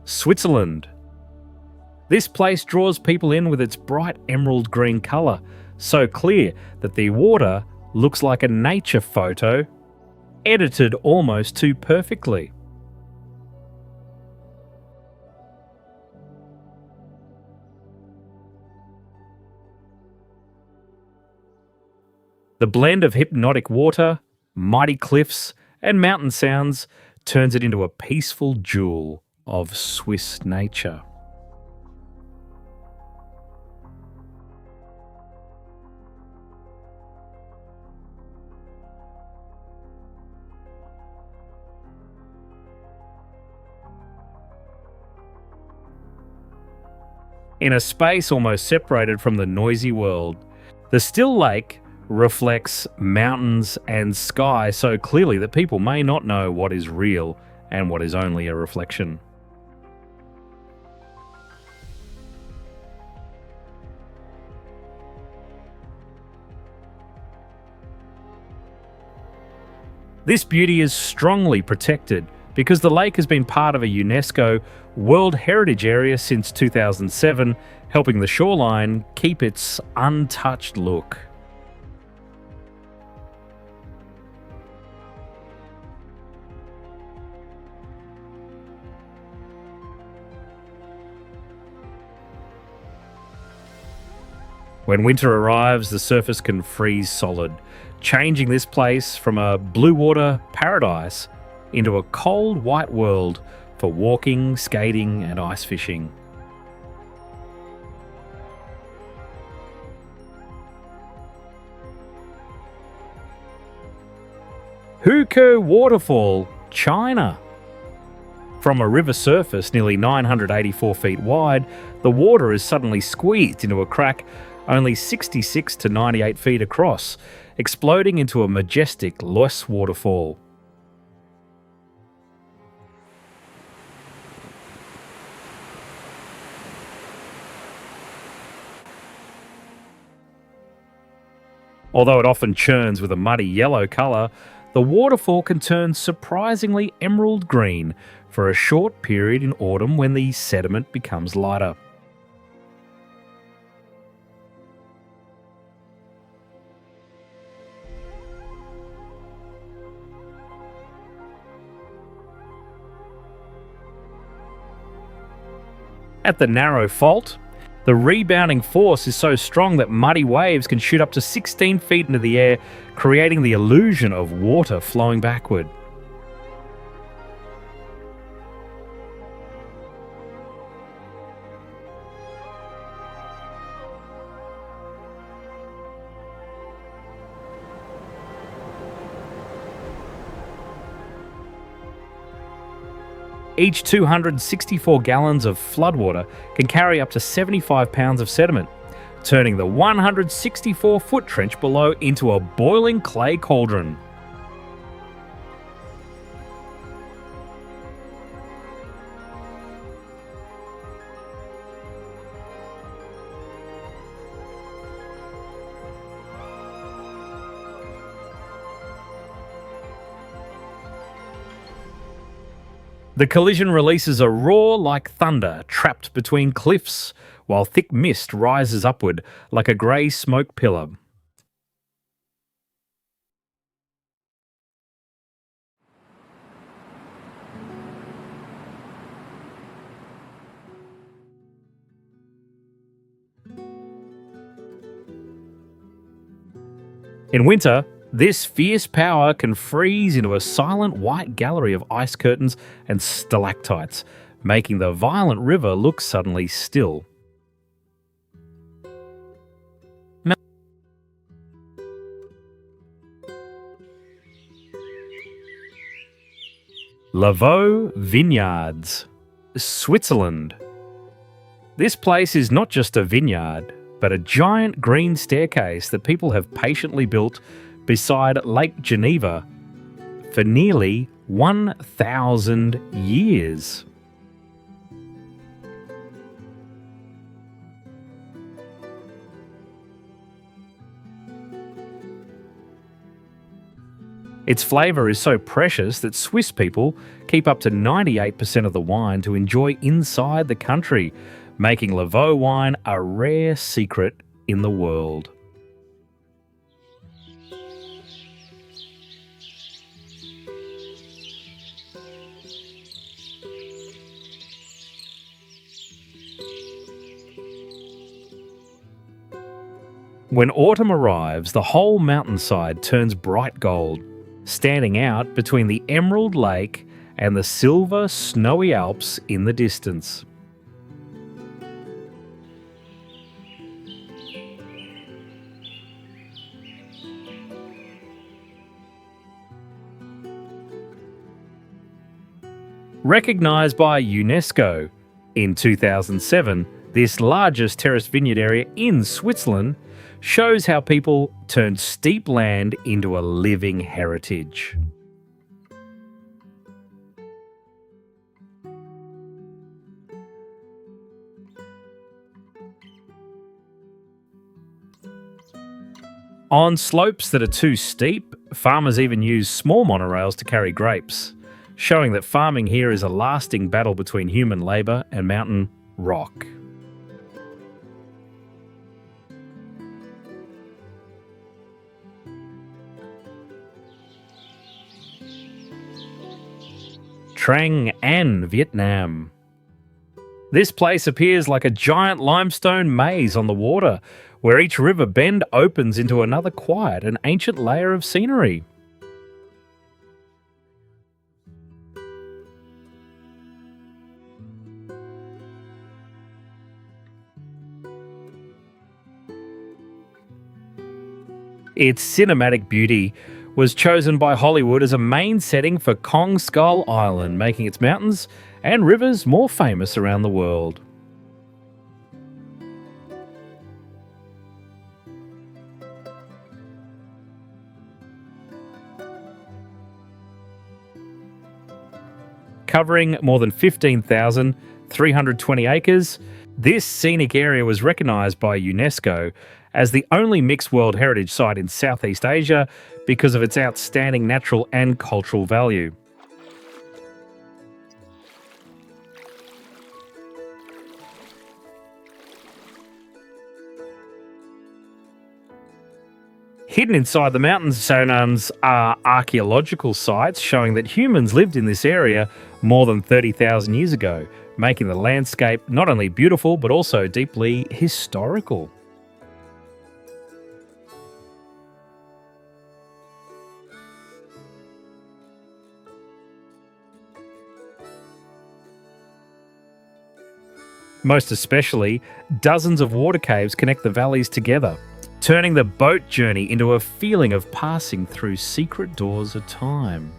Speaker 1: Switzerland. This place draws people in with its bright emerald green colour, so clear that the water looks like a nature photo, edited almost too perfectly. The blend of hypnotic water, mighty cliffs, and mountain sounds turns it into a peaceful jewel of Swiss nature. In a space almost separated from the noisy world, the still lake reflects mountains and sky so clearly that people may not know what is real and what is only a reflection. This beauty is strongly protected because the lake has been part of a UNESCO World Heritage Area since 2007, helping the shoreline keep its untouched look. When winter arrives, the surface can freeze solid, changing this place from a blue water paradise into a cold white world for walking, skating and ice fishing. Hukou Waterfall, China. From a river surface nearly 984 feet wide, the water is suddenly squeezed into a crack only 66 to 98 feet across, exploding into a majestic Loess waterfall. Although it often churns with a muddy yellow colour, the waterfall can turn surprisingly emerald green for a short period in autumn when the sediment becomes lighter. At the narrow fault, the rebounding force is so strong that muddy waves can shoot up to 16 feet into the air, creating the illusion of water flowing backward. Each 264 gallons of floodwater can carry up to 75 pounds of sediment, turning the 164-foot trench below into a boiling clay cauldron. The collision releases a roar like thunder trapped between cliffs, while thick mist rises upward like a grey smoke pillar. In winter, this fierce power can freeze into a silent white gallery of ice curtains and stalactites, making the violent river look suddenly still. Lavaux Vineyards, Switzerland. This place is not just a vineyard, but a giant green staircase that people have patiently built beside Lake Geneva for nearly 1,000 years. Its flavour is so precious that Swiss people keep up to 98% of the wine to enjoy inside the country, making Laveau wine a rare secret in the world. When autumn arrives, the whole mountainside turns bright gold, standing out between the Emerald Lake and the silver, snowy Alps in the distance. Recognised by UNESCO in 2007, this largest terraced vineyard area in Switzerland shows how people turned steep land into a living heritage. On slopes that are too steep, farmers even use small monorails to carry grapes, showing that farming here is a lasting battle between human labour and mountain rock. Trang An, Vietnam. This place appears like a giant limestone maze on the water, where each river bend opens into another quiet and ancient layer of scenery. Its cinematic beauty was chosen by Hollywood as a main setting for Kong Skull Island, making its mountains and rivers more famous around the world. Covering more than 15,320 acres, this scenic area was recognised by UNESCO as the only mixed World Heritage Site in Southeast Asia because of its outstanding natural and cultural value. Hidden inside the mountains are archaeological sites showing that humans lived in this area more than 30,000 years ago, making the landscape not only beautiful but also deeply historical. Most especially, dozens of water caves connect the valleys together, turning the boat journey into a feeling of passing through secret doors of time.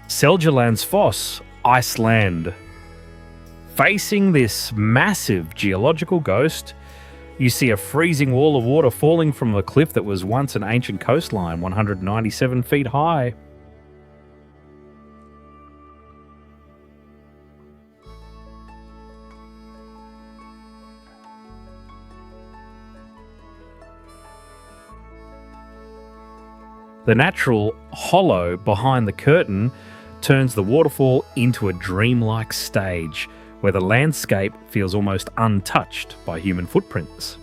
Speaker 1: Seljalandsfoss, Iceland. Facing this massive geological ghost, you see a freezing wall of water falling from a cliff that was once an ancient coastline, 197 feet high. The natural hollow behind the curtain turns the waterfall into a dreamlike stage where the landscape feels almost untouched by human footprints.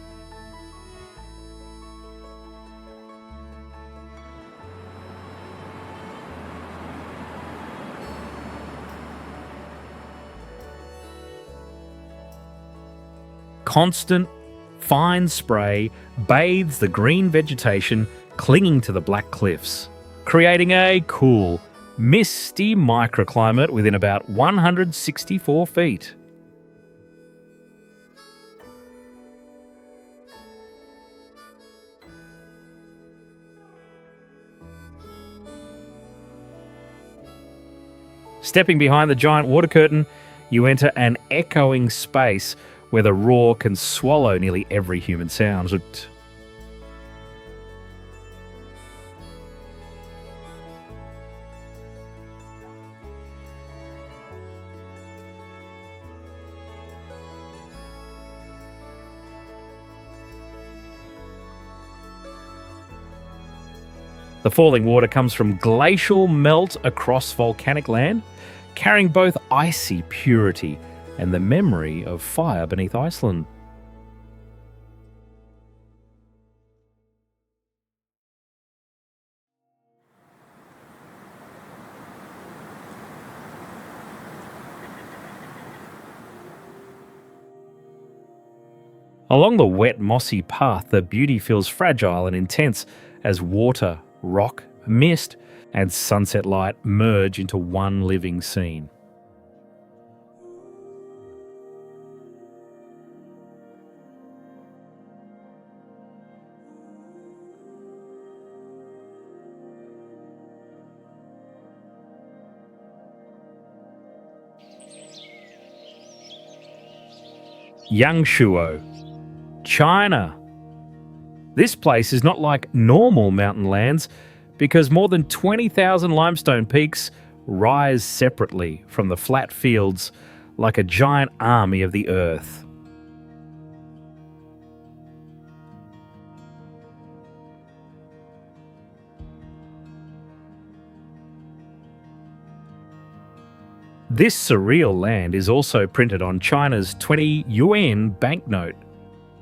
Speaker 1: Constant, fine spray bathes the green vegetation clinging to the black cliffs, creating a cool, misty microclimate within about 164 feet. Stepping behind the giant water curtain, you enter an echoing space where the roar can swallow nearly every human sound. The falling water comes from glacial melt across volcanic land, carrying both icy purity and the memory of fire beneath Iceland. Along the wet, mossy path, the beauty feels fragile and intense as water, rock, mist, and sunset light merge into one living scene. Yangshuo, China. This place is not like normal mountain lands because more than 20,000 limestone peaks rise separately from the flat fields like a giant army of the earth. This surreal land is also printed on China's 20 yuan banknote,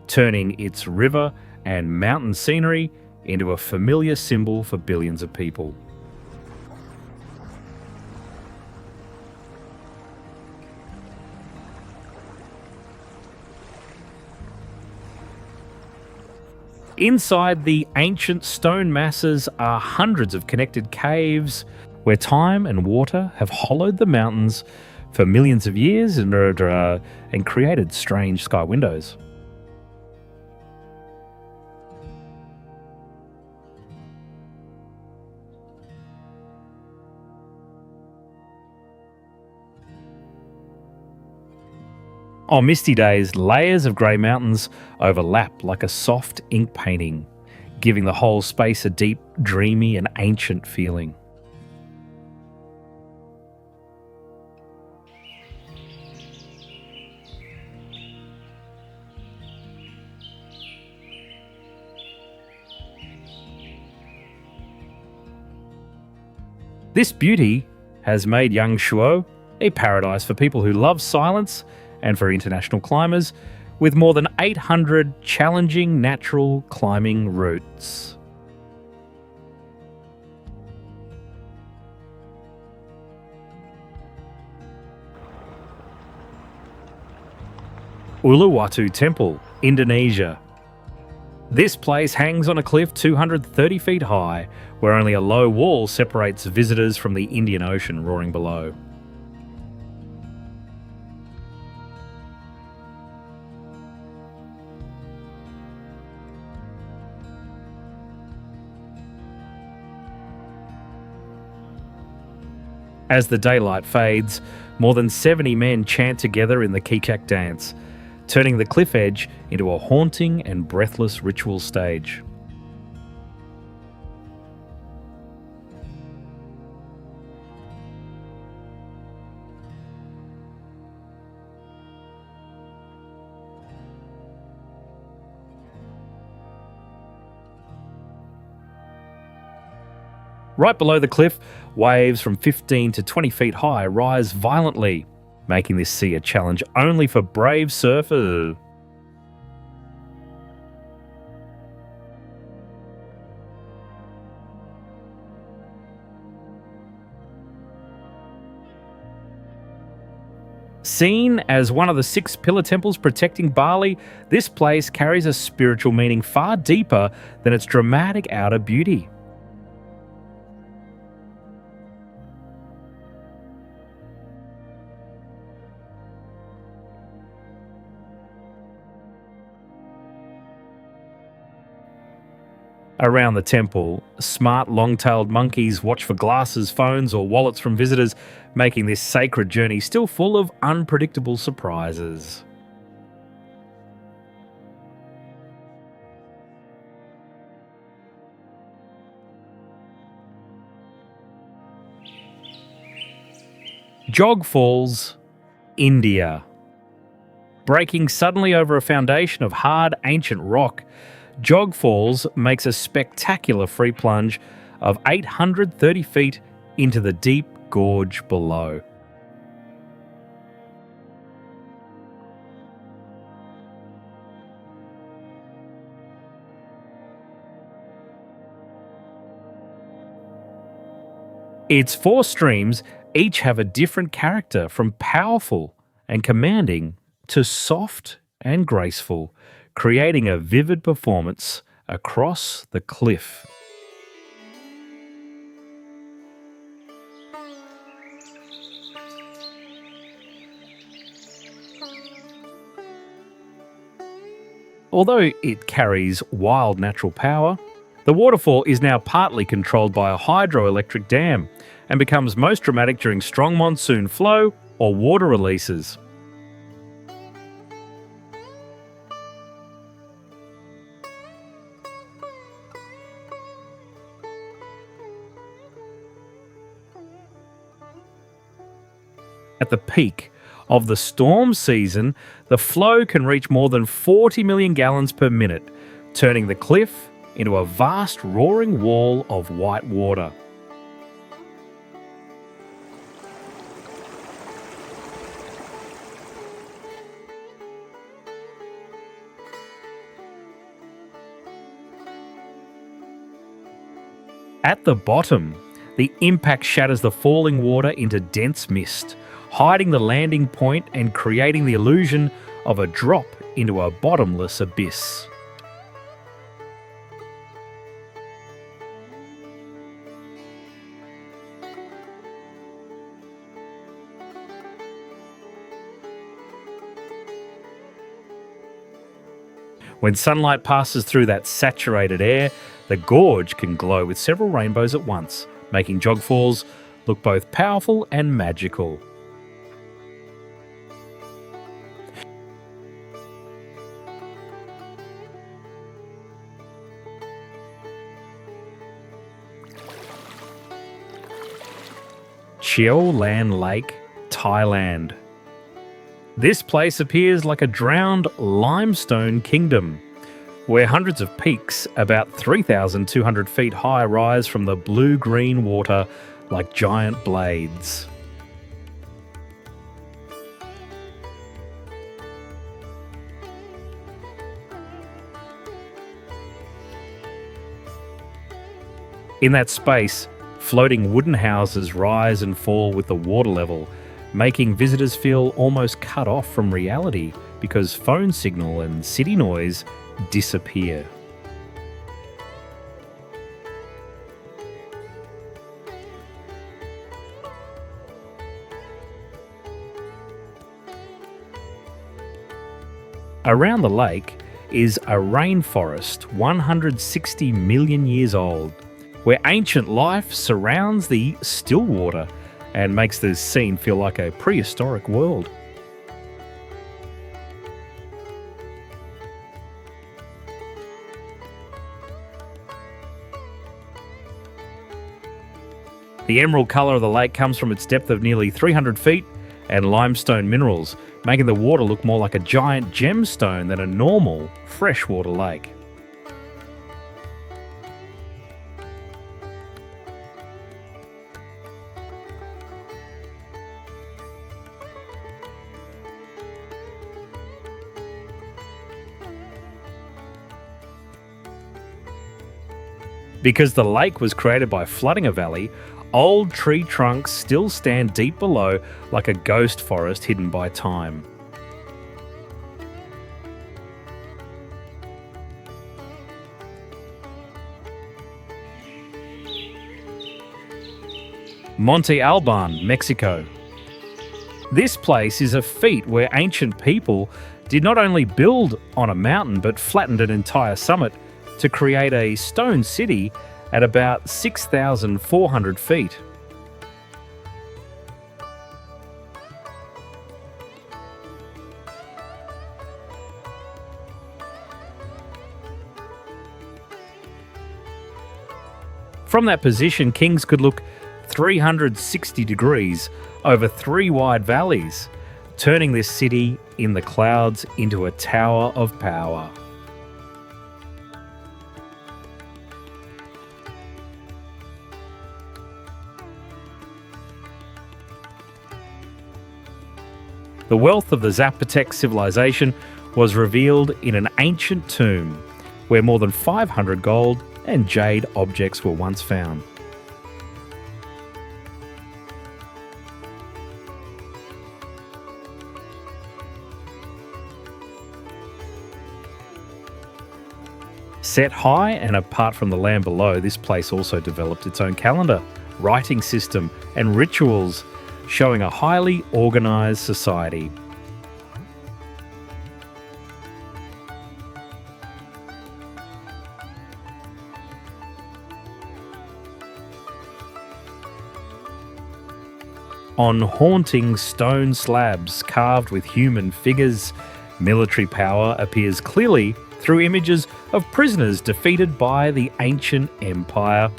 Speaker 1: turning its river and mountain scenery into a familiar symbol for billions of people. Inside the ancient stone masses are hundreds of connected caves where time and water have hollowed the mountains for millions of years and created strange sky windows. On misty days, layers of grey mountains overlap like a soft ink painting, giving the whole space a deep, dreamy and ancient feeling. This beauty has made Yangshuo a paradise for people who love silence and for international climbers, with more than 800 challenging natural climbing routes. Uluwatu Temple, Indonesia. This place hangs on a cliff 230 feet high, where only a low wall separates visitors from the Indian Ocean roaring below. As the daylight fades, more than 70 men chant together in the Kikak dance, turning the cliff edge into a haunting and breathless ritual stage. Right below the cliff, waves from 15 to 20 feet high rise violently, making this sea a challenge only for brave surfers. Seen as one of the 6 pillar temples protecting Bali, this place carries a spiritual meaning far deeper than its dramatic outer beauty. Around the temple, smart long-tailed monkeys watch for glasses, phones or wallets from visitors, making this sacred journey still full of unpredictable surprises. Jog Falls, India. Breaking suddenly over a foundation of hard, ancient rock, Jog Falls makes a spectacular free plunge of 830 feet into the deep gorge below. Its 4 streams each have a different character, from powerful and commanding to soft and graceful, creating a vivid performance across the cliff. Although it carries wild natural power, the waterfall is now partly controlled by a hydroelectric dam and becomes most dramatic during strong monsoon flow or water releases. At the peak of the storm season, the flow can reach more than 40 million gallons per minute, turning the cliff into a vast roaring wall of white water. At the bottom, the impact shatters the falling water into dense mist, hiding the landing point and creating the illusion of a drop into a bottomless abyss. When sunlight passes through that saturated air, the gorge can glow with several rainbows at once, making Jog Falls look both powerful and magical. Cheo Lan Lake, Thailand. This place appears like a drowned limestone kingdom, where hundreds of peaks about 3,200 feet high rise from the blue-green water like giant blades. In that space, floating wooden houses rise and fall with the water level, making visitors feel almost cut off from reality because phone signal and city noise disappear. Around the lake is a rainforest 160 million years old, where ancient life surrounds the still water and makes the scene feel like a prehistoric world. The emerald colour of the lake comes from its depth of nearly 300 feet and limestone minerals, making the water look more like a giant gemstone than a normal freshwater lake. Because the lake was created by flooding a valley, old tree trunks still stand deep below like a ghost forest hidden by time. Monte Alban, Mexico. This place is a feat where ancient people did not only build on a mountain but flattened an entire summit to create a stone city at about 6,400 feet. From that position, kings could look 360 degrees over 3 wide valleys, turning this city in the clouds into a tower of power. The wealth of the Zapotec civilization was revealed in an ancient tomb where more than 500 gold and jade objects were once found. Set high and apart from the land below, this place also developed its own calendar, writing system, and rituals, showing a highly organised society. On haunting stone slabs carved with human figures, military power appears clearly through images of prisoners defeated by the ancient empire.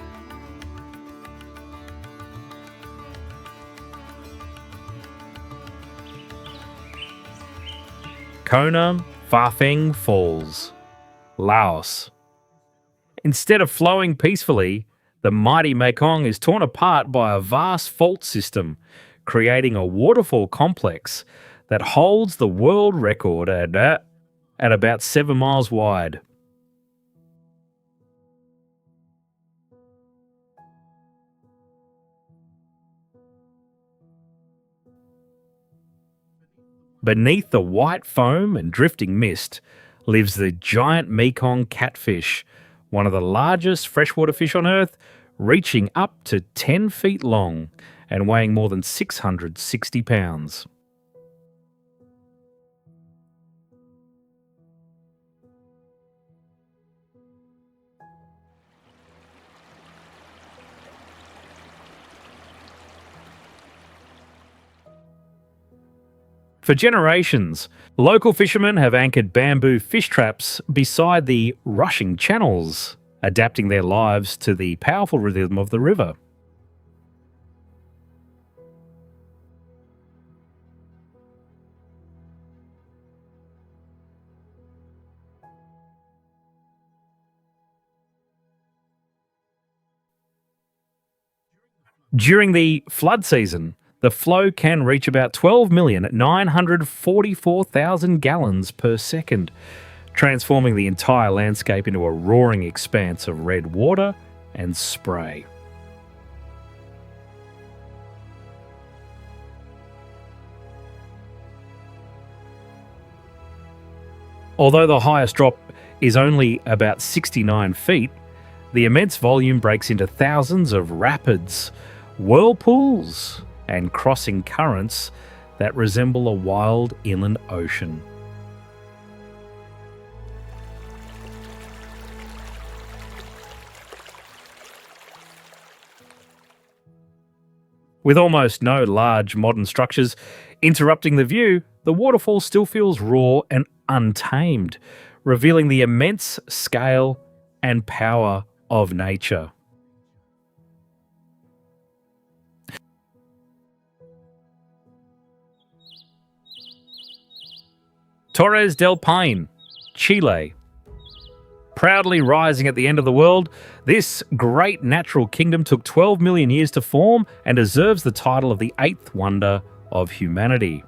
Speaker 1: Kona Pha Falls, Laos. Instead of flowing peacefully, the mighty Mekong is torn apart by a vast fault system, creating a waterfall complex that holds the world record at about 7 miles wide. Beneath the white foam and drifting mist lives the giant Mekong catfish, one of the largest freshwater fish on Earth, reaching up to 10 feet long and weighing more than 660 pounds. For generations, local fishermen have anchored bamboo fish traps beside the rushing channels, adapting their lives to the powerful rhythm of the river. During the flood season, the flow can reach about 12,944,000 gallons per second, transforming the entire landscape into a roaring expanse of red water and spray. Although the highest drop is only about 69 feet, the immense volume breaks into thousands of rapids, whirlpools, and crossing currents that resemble a wild inland ocean. With almost no large modern structures interrupting the view, the waterfall still feels raw and untamed, revealing the immense scale and power of nature. Torres del Paine, Chile. Proudly rising at the end of the world, this great natural kingdom took 12 million years to form and deserves the title of the eighth wonder of humanity.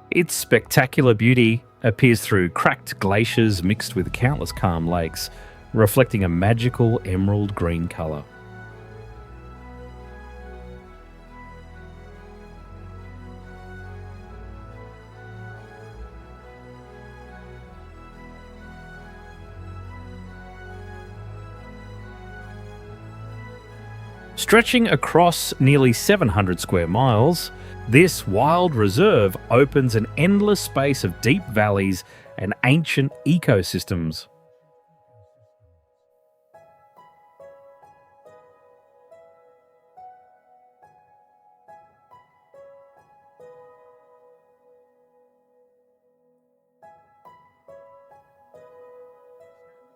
Speaker 1: Its spectacular beauty appears through cracked glaciers mixed with countless calm lakes, reflecting a magical emerald green colour. Stretching across nearly 700 square miles, this wild reserve opens an endless space of deep valleys and ancient ecosystems.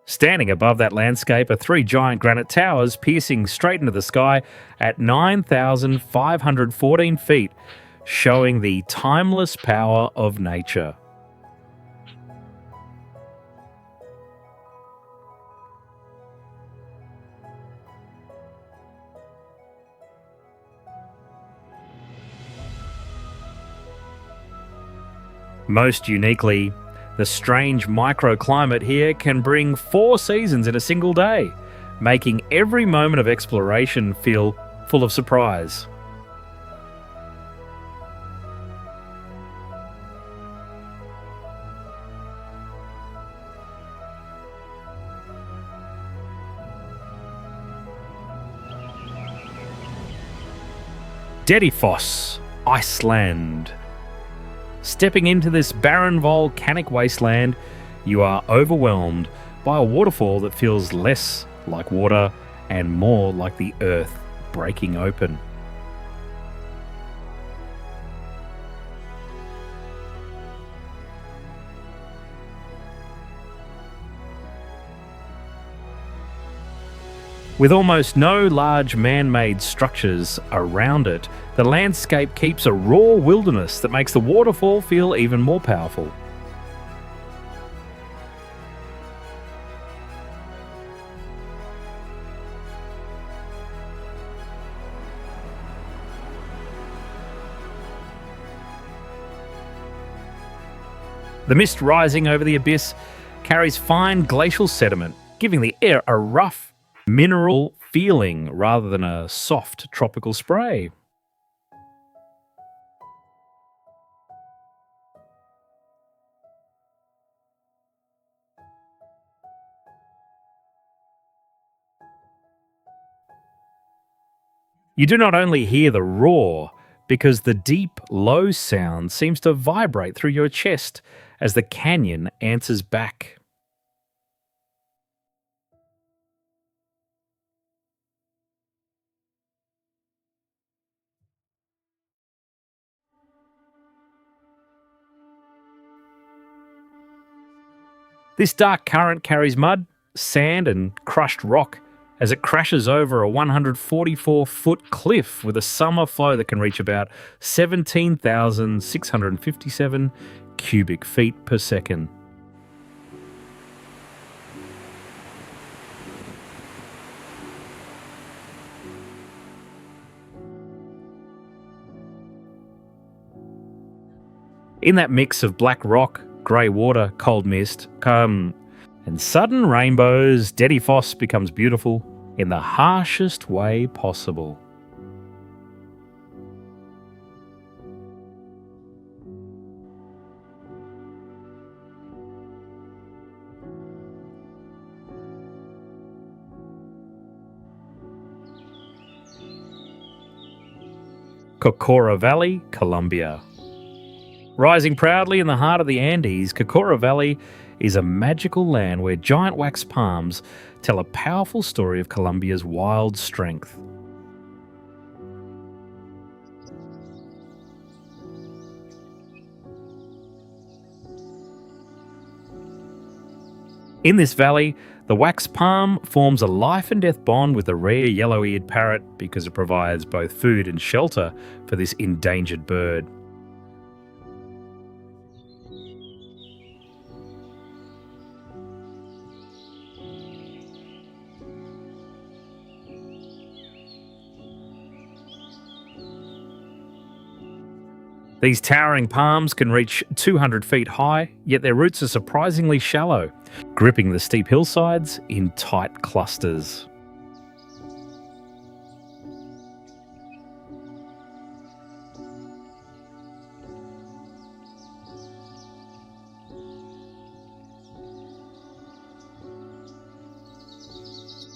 Speaker 1: Standing above that landscape are three giant granite towers piercing straight into the sky at 9,514 feet, showing the timeless power of nature. Most uniquely, the strange microclimate here can bring 4 seasons in a single day, making every moment of exploration feel full of surprise. Dedifoss, Iceland. Stepping into this barren volcanic wasteland, you are overwhelmed by a waterfall that feels less like water and more like the earth breaking open. With almost no large man-made structures around it, the landscape keeps a raw wilderness that makes the waterfall feel even more powerful. The mist rising over the abyss carries fine glacial sediment, giving the air a rough, mineral feeling rather than a soft tropical spray. You do not only hear the roar, because the deep, low sound seems to vibrate through your chest as the canyon answers back. This dark current carries mud, sand, and crushed rock as it crashes over a 144-foot cliff with a summer flow that can reach about 17,657 cubic feet per second. In that mix of black rock, grey water, cold mist, and sudden rainbows, Dedifoss becomes beautiful in the harshest way possible. Cocora Valley, Colombia. Rising proudly in the heart of the Andes, Cocora Valley is a magical land where giant wax palms tell a powerful story of Colombia's wild strength. In this valley, the wax palm forms a life and death bond with the rare yellow-eared parrot because it provides both food and shelter for this endangered bird. These towering palms can reach 200 feet high, yet their roots are surprisingly shallow, gripping the steep hillsides in tight clusters.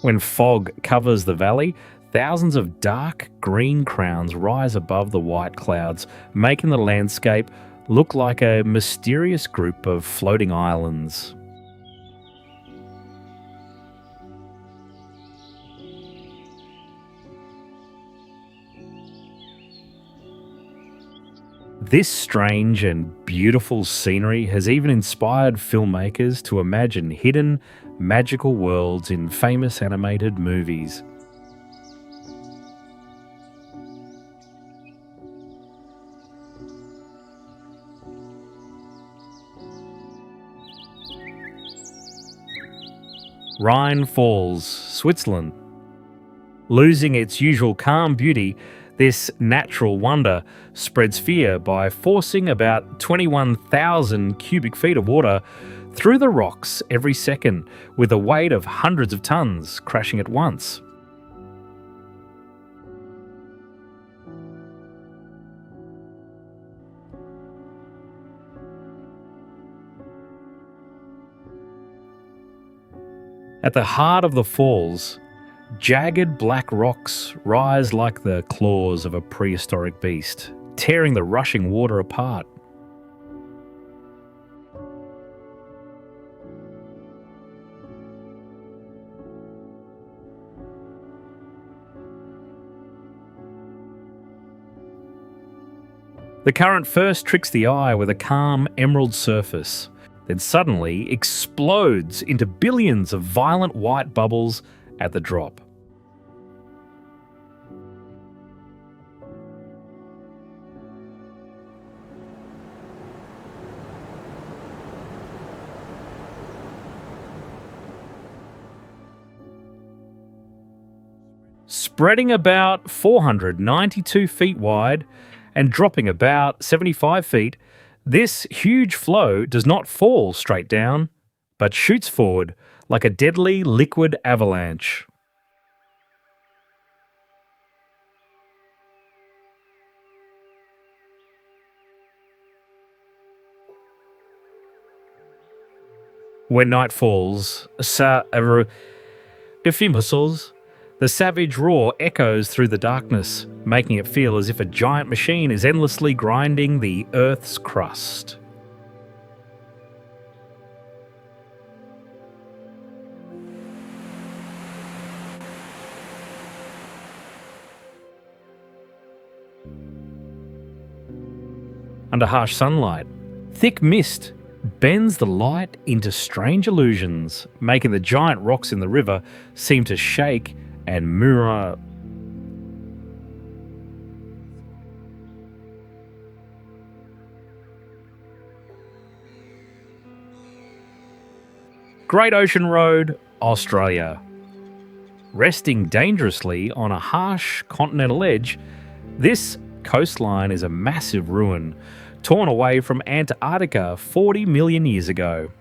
Speaker 1: When fog covers the valley, thousands of dark green crowns rise above the white clouds, making the landscape look like a mysterious group of floating islands. This strange and beautiful scenery has even inspired filmmakers to imagine hidden, magical worlds in famous animated movies. Rhine Falls, Switzerland. Losing its usual calm beauty, This natural wonder spreads fear by forcing about 21,000 cubic feet of water through the rocks every second, with a weight of hundreds of tons crashing at once. At the heart of the falls, jagged black rocks rise like the claws of a prehistoric beast, tearing the rushing water apart. The current first tricks the eye with a calm emerald surface, then suddenly explodes into billions of violent white bubbles at the drop. Spreading about 492 feet wide and dropping about 75 feet, this huge flow does not fall straight down, but shoots forward like a deadly liquid avalanche. When night falls, the savage roar echoes through the darkness, making it feel as if a giant machine is endlessly grinding the Earth's crust. Under harsh sunlight, thick mist bends the light into strange illusions, making the giant rocks in the river seem to shake and mirror. Great Ocean Road, Australia. Resting dangerously on a harsh continental edge, this coastline is a massive ruin, torn away from Antarctica 40 million years ago.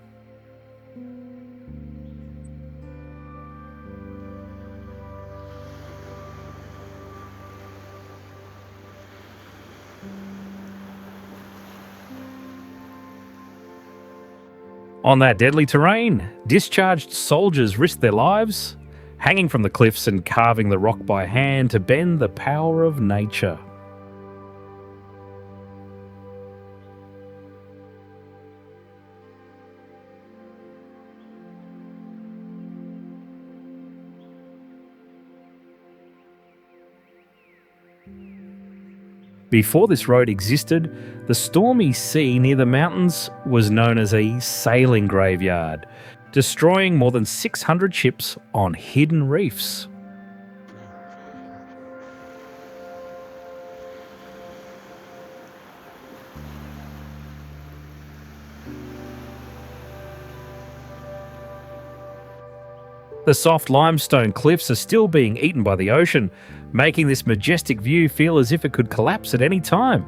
Speaker 1: On that deadly terrain, discharged soldiers risked their lives, hanging from the cliffs and carving the rock by hand to bend the power of nature. Before this road existed, the stormy sea near the mountains was known as a sailing graveyard, destroying more than 600 ships on hidden reefs. The soft limestone cliffs are still being eaten by the ocean, making this majestic view feel as if it could collapse at any time.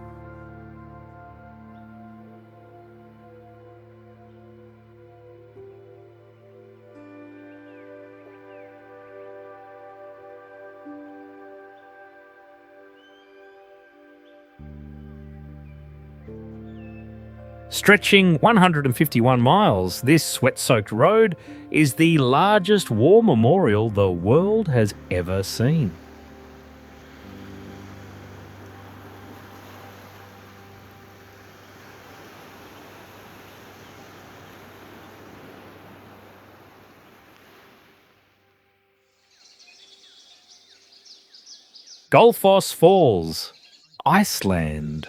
Speaker 1: Stretching 151 miles, this sweat-soaked road is the largest war memorial the world has ever seen. Gullfoss Falls, Iceland.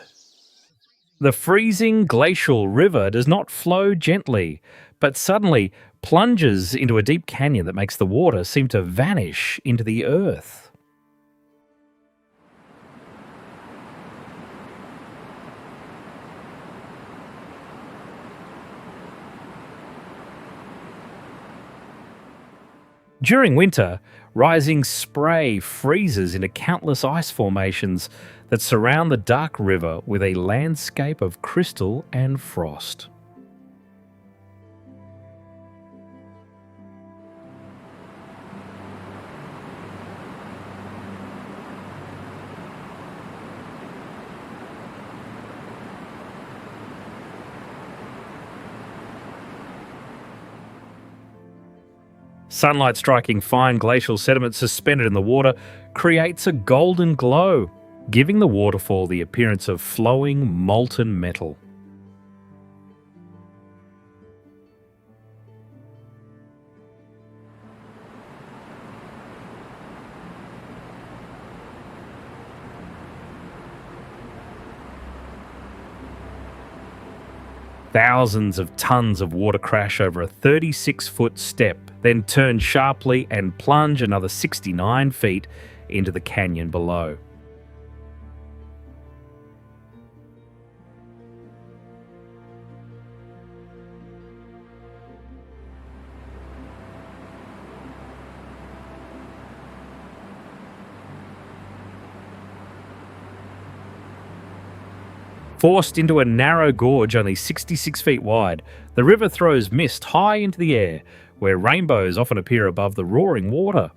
Speaker 1: The freezing glacial river does not flow gently, but suddenly plunges into a deep canyon that makes the water seem to vanish into the earth. During winter, rising spray freezes into countless ice formations that surround the dark river with a landscape of crystal and frost. Sunlight striking fine glacial sediment suspended in the water creates a golden glow, giving the waterfall the appearance of flowing molten metal. Thousands of tons of water crash over a 36-foot step, then turn sharply and plunge another 69 feet into the canyon below. Forced into a narrow gorge only 66 feet wide, the river throws mist high into the air, where rainbows often appear above the roaring water.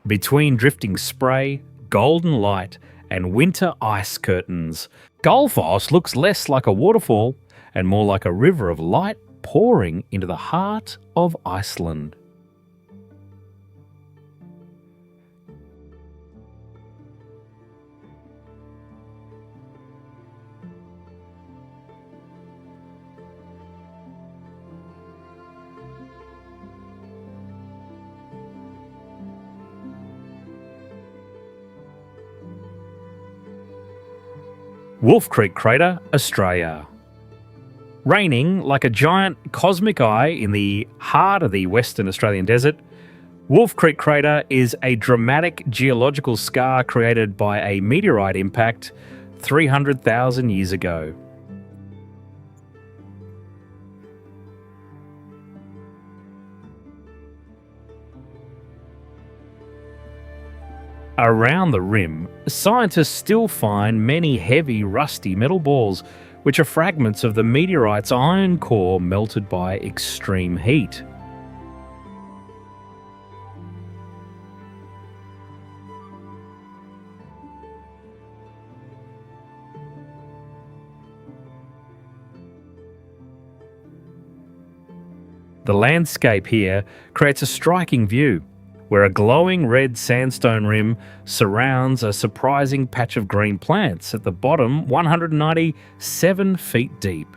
Speaker 1: Between drifting spray, golden light, and winter ice curtains, Gullfoss looks less like a waterfall and more like a river of light pouring into the heart of Iceland. Wolf Creek Crater, Australia. Reigning like a giant cosmic eye in the heart of the Western Australian desert, Wolf Creek Crater is a dramatic geological scar created by a meteorite impact 300,000 years ago. Around the rim, scientists still find many heavy, rusty metal balls, which are fragments of the meteorite's iron core melted by extreme heat. The landscape here creates a striking view, where a glowing red sandstone rim surrounds a surprising patch of green plants at the bottom 197 feet deep.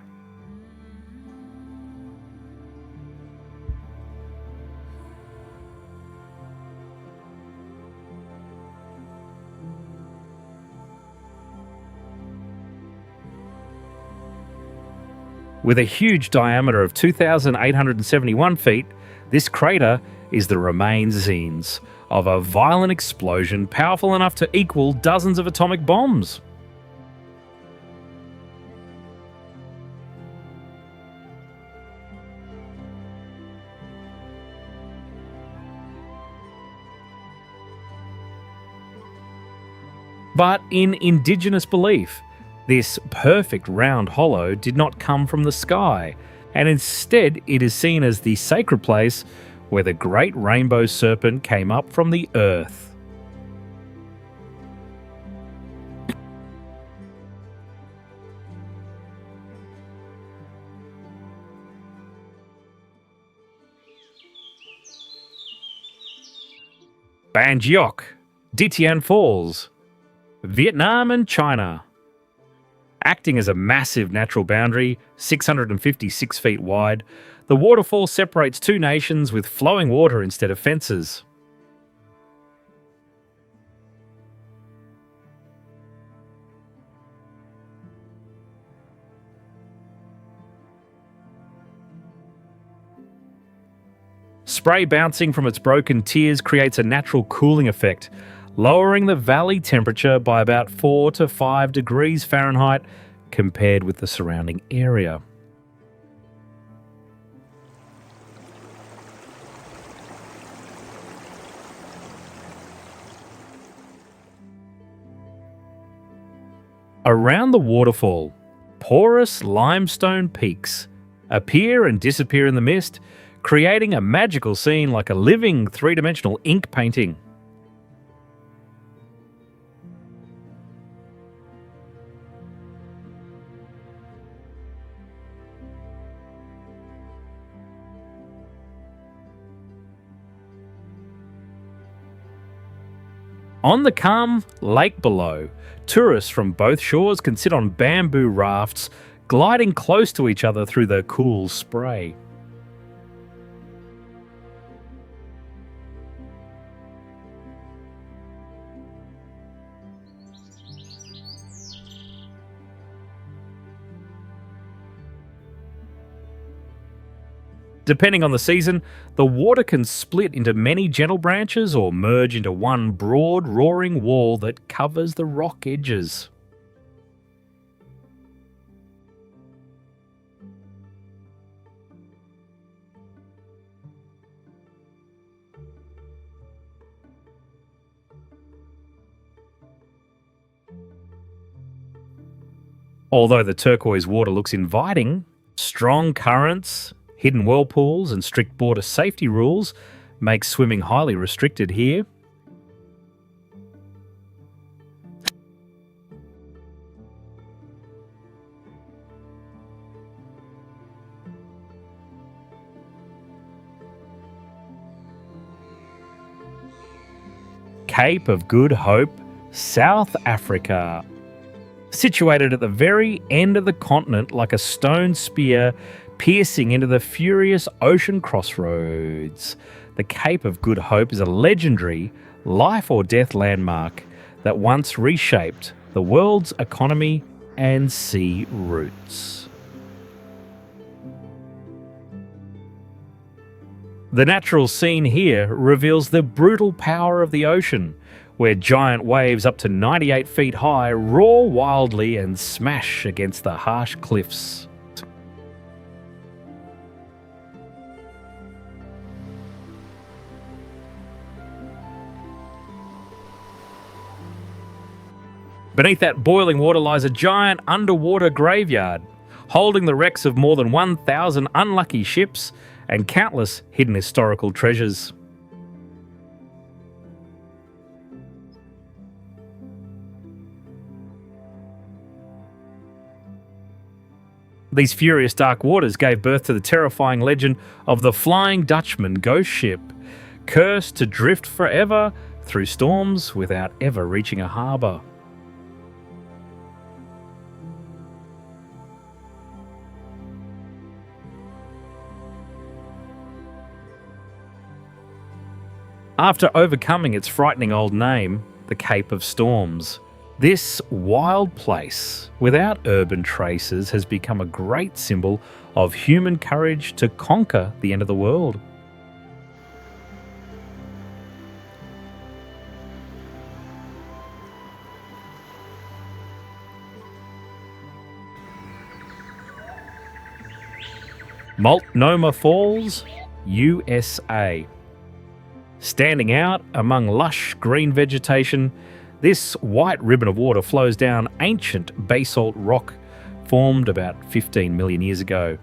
Speaker 1: With a huge diameter of 2,871 feet, this crater is the remains of a violent explosion powerful enough to equal dozens of atomic bombs. But in indigenous belief, this perfect round hollow did not come from the sky, and instead it is seen as the sacred place where the great rainbow serpent came up from the earth. Ban Giok, Ditian Falls, Vietnam and China. Acting as a massive natural boundary, 656 feet wide, the waterfall separates two nations with flowing water instead of fences. Spray bouncing from its broken tiers creates a natural cooling effect, lowering the valley temperature by about 4 to 5 degrees Fahrenheit compared with the surrounding area. Around the waterfall, porous limestone peaks appear and disappear in the mist, creating a magical scene like a living three-dimensional ink painting. On the calm lake below, tourists from both shores can sit on bamboo rafts, gliding close to each other through the cool spray. Depending on the season, the water can split into many gentle branches or merge into one broad, roaring wall that covers the rock edges. Although the turquoise water looks inviting, strong currents, hidden whirlpools and strict border safety rules make swimming highly restricted here. Cape of Good Hope, South Africa. Situated at the very end of the continent like a stone spear piercing into the furious ocean crossroads. The Cape of Good Hope is a legendary life or death landmark that once reshaped the world's economy and sea routes. The natural scene here reveals the brutal power of the ocean, where giant waves up to 98 feet high roar wildly and smash against the harsh cliffs. Beneath that boiling water lies a giant underwater graveyard, holding the wrecks of more than 1,000 unlucky ships and countless hidden historical treasures. These furious dark waters gave birth to the terrifying legend of the Flying Dutchman ghost ship, cursed to drift forever through storms without ever reaching a harbour. After overcoming its frightening old name, the Cape of Storms, this wild place, without urban traces, has become a great symbol of human courage to conquer the end of the world. Multnomah Falls, USA. Standing out among lush green vegetation, this white ribbon of water flows down ancient basalt rock formed about 15 million years ago.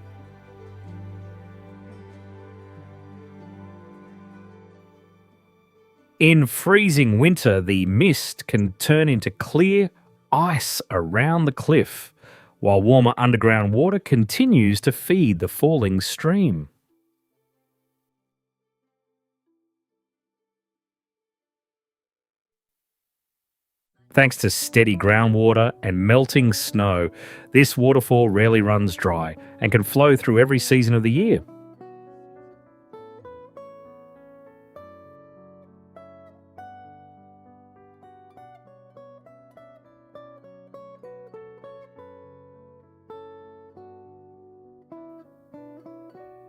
Speaker 1: In freezing winter, the mist can turn into clear ice around the cliff, while warmer underground water continues to feed the falling stream. Thanks to steady groundwater and melting snow, this waterfall rarely runs dry and can flow through every season of the year.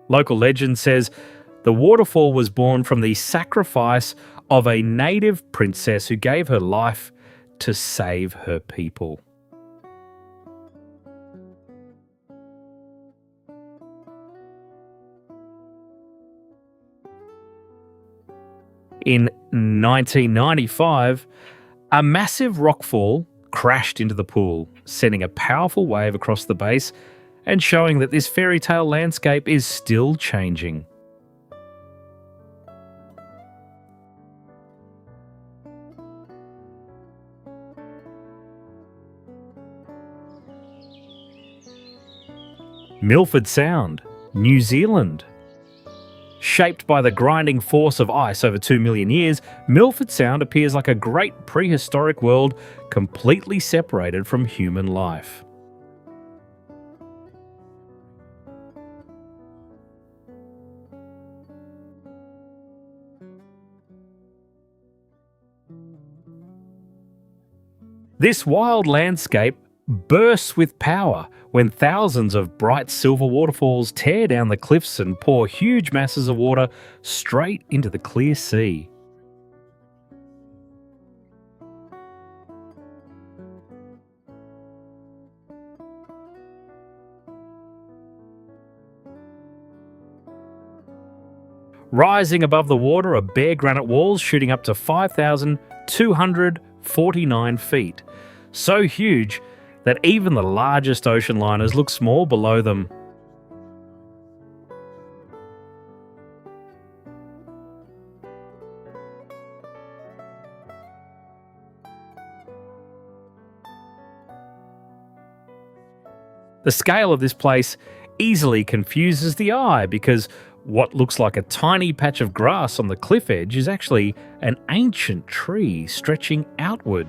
Speaker 1: Local legend says The waterfall was born from the sacrifice of a native princess who gave her life to save her people. In 1995, a massive rockfall crashed into the pool, sending a powerful wave across the base and showing that this fairy tale landscape is still changing. Milford Sound, New Zealand. Shaped by the grinding force of ice over 2 million years, Milford Sound appears like a great prehistoric world completely separated from human life. This wild landscape bursts with power when thousands of bright silver waterfalls tear down the cliffs and pour huge masses of water straight into the clear sea. Rising above the water are bare granite walls shooting up to 5,249 feet, so huge that even the largest ocean liners look small below them. The scale of this place easily confuses the eye because what looks like a tiny patch of grass on the cliff edge is actually an ancient tree stretching outward.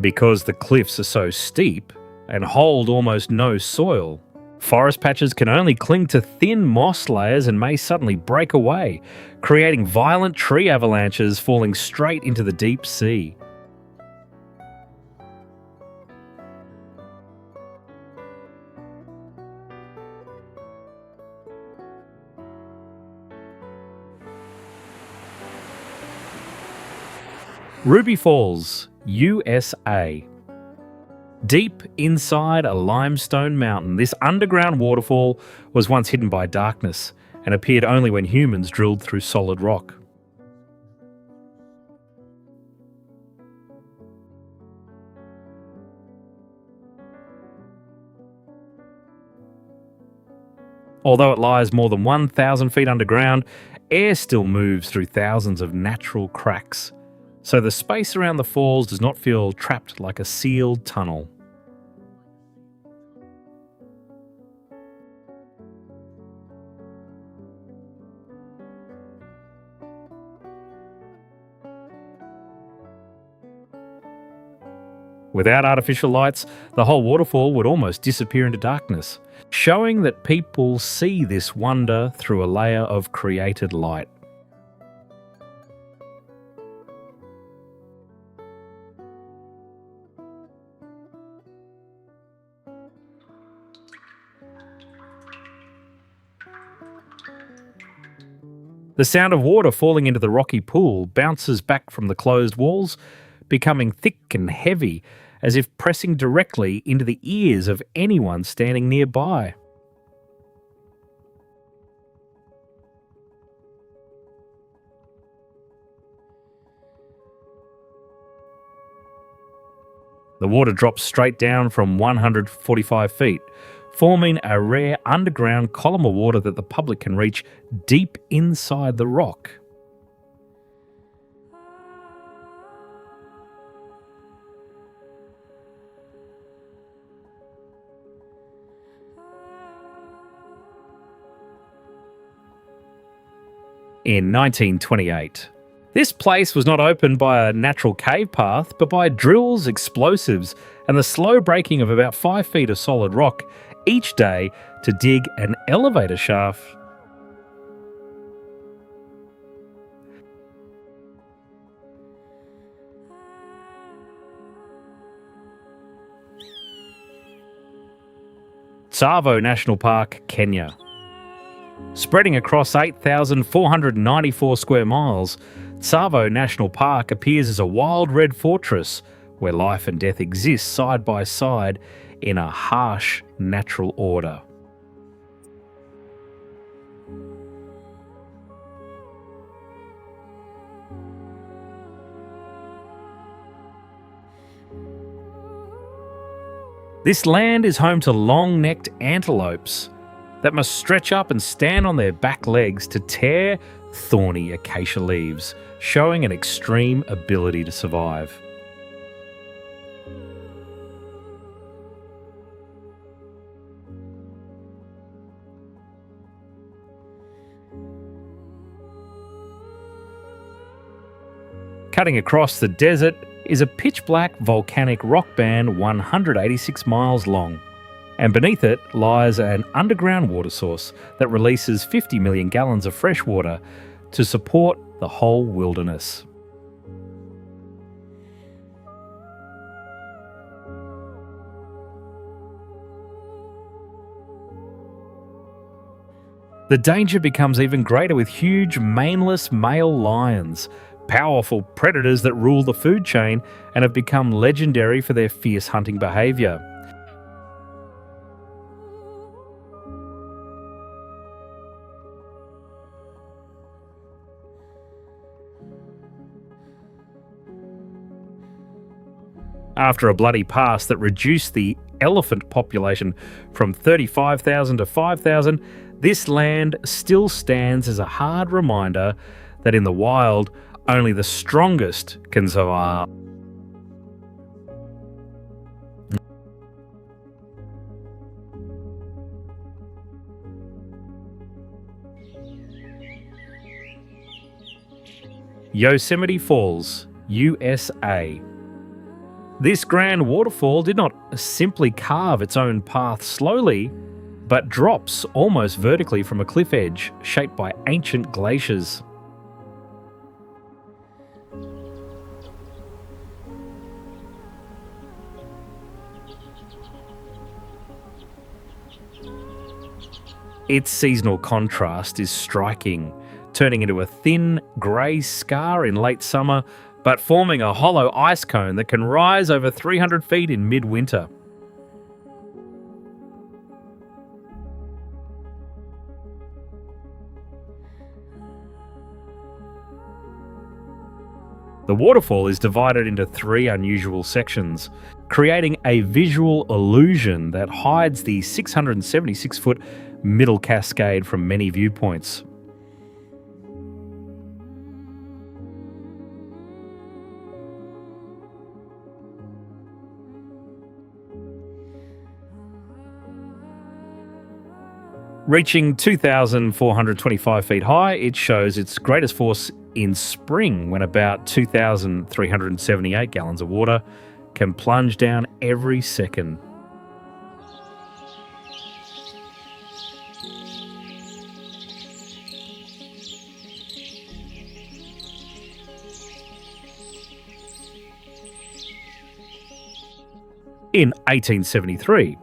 Speaker 1: Because the cliffs are so steep and hold almost no soil, forest patches can only cling to thin moss layers and may suddenly break away, creating violent tree avalanches falling straight into the deep sea. Ruby Falls, USA. Deep inside a limestone mountain, this underground waterfall was once hidden by darkness and appeared only when humans drilled through solid rock. Although it lies more than 1,000 feet underground, air still moves through thousands of natural cracks, so the space around the falls does not feel trapped like a sealed tunnel. Without artificial lights, the whole waterfall would almost disappear into darkness, showing that people see this wonder through a layer of created light. The sound of water falling into the rocky pool bounces back from the closed walls, becoming thick and heavy, as if pressing directly into the ears of anyone standing nearby. The water drops straight down from 145 feet, forming a rare underground column of water that the public can reach deep inside the rock. In 1928, this place was not opened by a natural cave path, but by drills, explosives, and the slow breaking of about 5 feet of solid rock each day to dig an elevator shaft. Tsavo National Park, Kenya. Spreading across 8,494 square miles, Tsavo National Park appears as a wild red fortress where life and death exist side by side in a harsh natural order. This land is home to long-necked antelopes that must stretch up and stand on their back legs to tear thorny acacia leaves, showing an extreme ability to survive. Cutting across the desert is a pitch-black volcanic rock band 186 miles long, and beneath it lies an underground water source that releases 50 million gallons of fresh water to support the whole wilderness. The danger becomes even greater with huge maneless male lions, powerful predators that rule the food chain and have become legendary for their fierce hunting behaviour. After a bloody past that reduced the elephant population from 35,000 to 5,000, this land still stands as a hard reminder that in the wild, only the strongest can survive. Yosemite Falls, USA. This grand waterfall did not simply carve its own path slowly, but drops almost vertically from a cliff edge shaped by ancient glaciers. Its seasonal contrast is striking, turning into a thin, grey scar in late summer, but forming a hollow ice cone that can rise over 300 feet in midwinter. The waterfall is divided into three unusual sections, creating a visual illusion that hides the 676-foot middle cascade from many viewpoints. Reaching 2,425 feet high, it shows its greatest force in spring when about 2,378 gallons of water can plunge down every second. In 1873,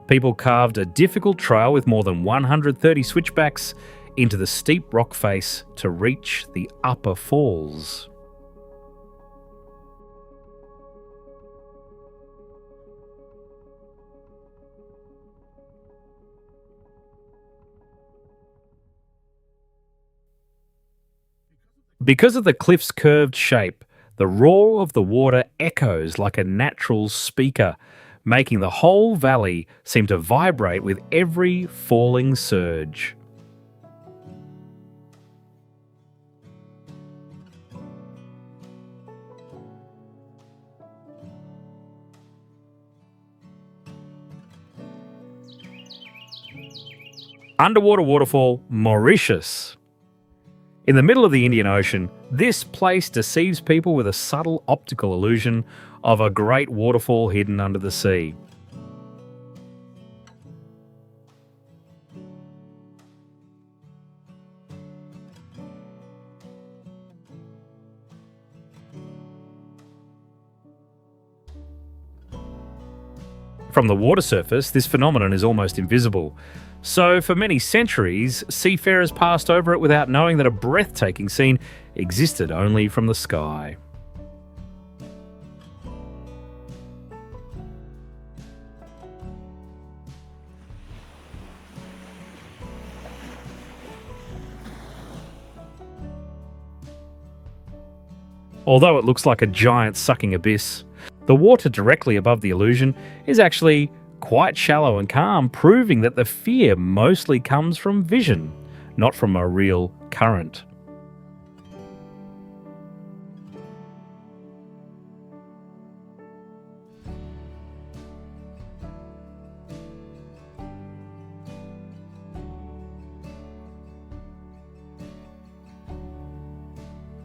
Speaker 1: people carved a difficult trail with more than 130 switchbacks into the steep rock face to reach the upper falls. Because of the cliff's curved shape, the roar of the water echoes like a natural speaker, making the whole valley seem to vibrate with every falling surge. Underwater waterfall, Mauritius. In the middle of the Indian Ocean, this place deceives people with a subtle optical illusion of a great waterfall hidden under the sea. From the water surface, this phenomenon is almost invisible. So, for many centuries, seafarers passed over it without knowing that a breathtaking scene existed only from the sky. Although it looks like a giant sucking abyss, the water directly above the illusion is actually quite shallow and calm, proving that the fear mostly comes from vision, not from a real current.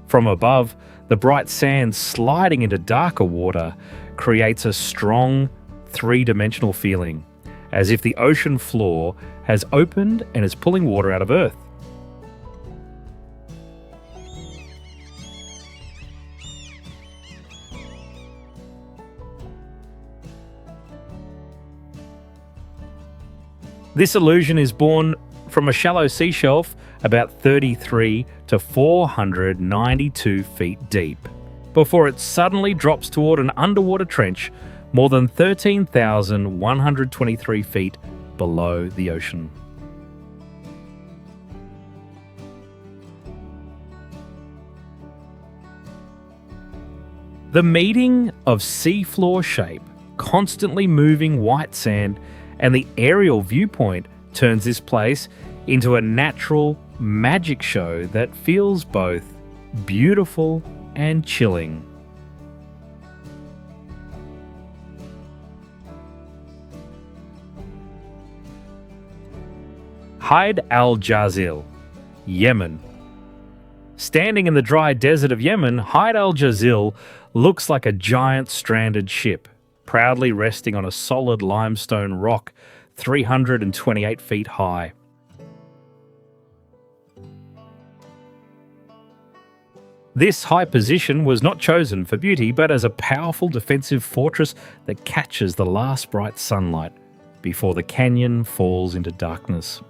Speaker 1: From above, the bright sand sliding into darker water creates a strong, three-dimensional feeling, as if the ocean floor has opened and is pulling water out of Earth. This illusion is born from a shallow sea shelf about 33 to 492 feet deep, before it suddenly drops toward an underwater trench more than 13,123 feet below the ocean. The meeting of seafloor shape, constantly moving white sand, and the aerial viewpoint turns this place into a natural magic show that feels both beautiful and chilling. Haid al-Jazil, Yemen. Standing in the dry desert of Yemen, Haid al-Jazil looks like a giant stranded ship, proudly resting on a solid limestone rock 328 feet high. This high position was not chosen for beauty, but as a powerful defensive fortress that catches the last bright sunlight before the canyon falls into darkness.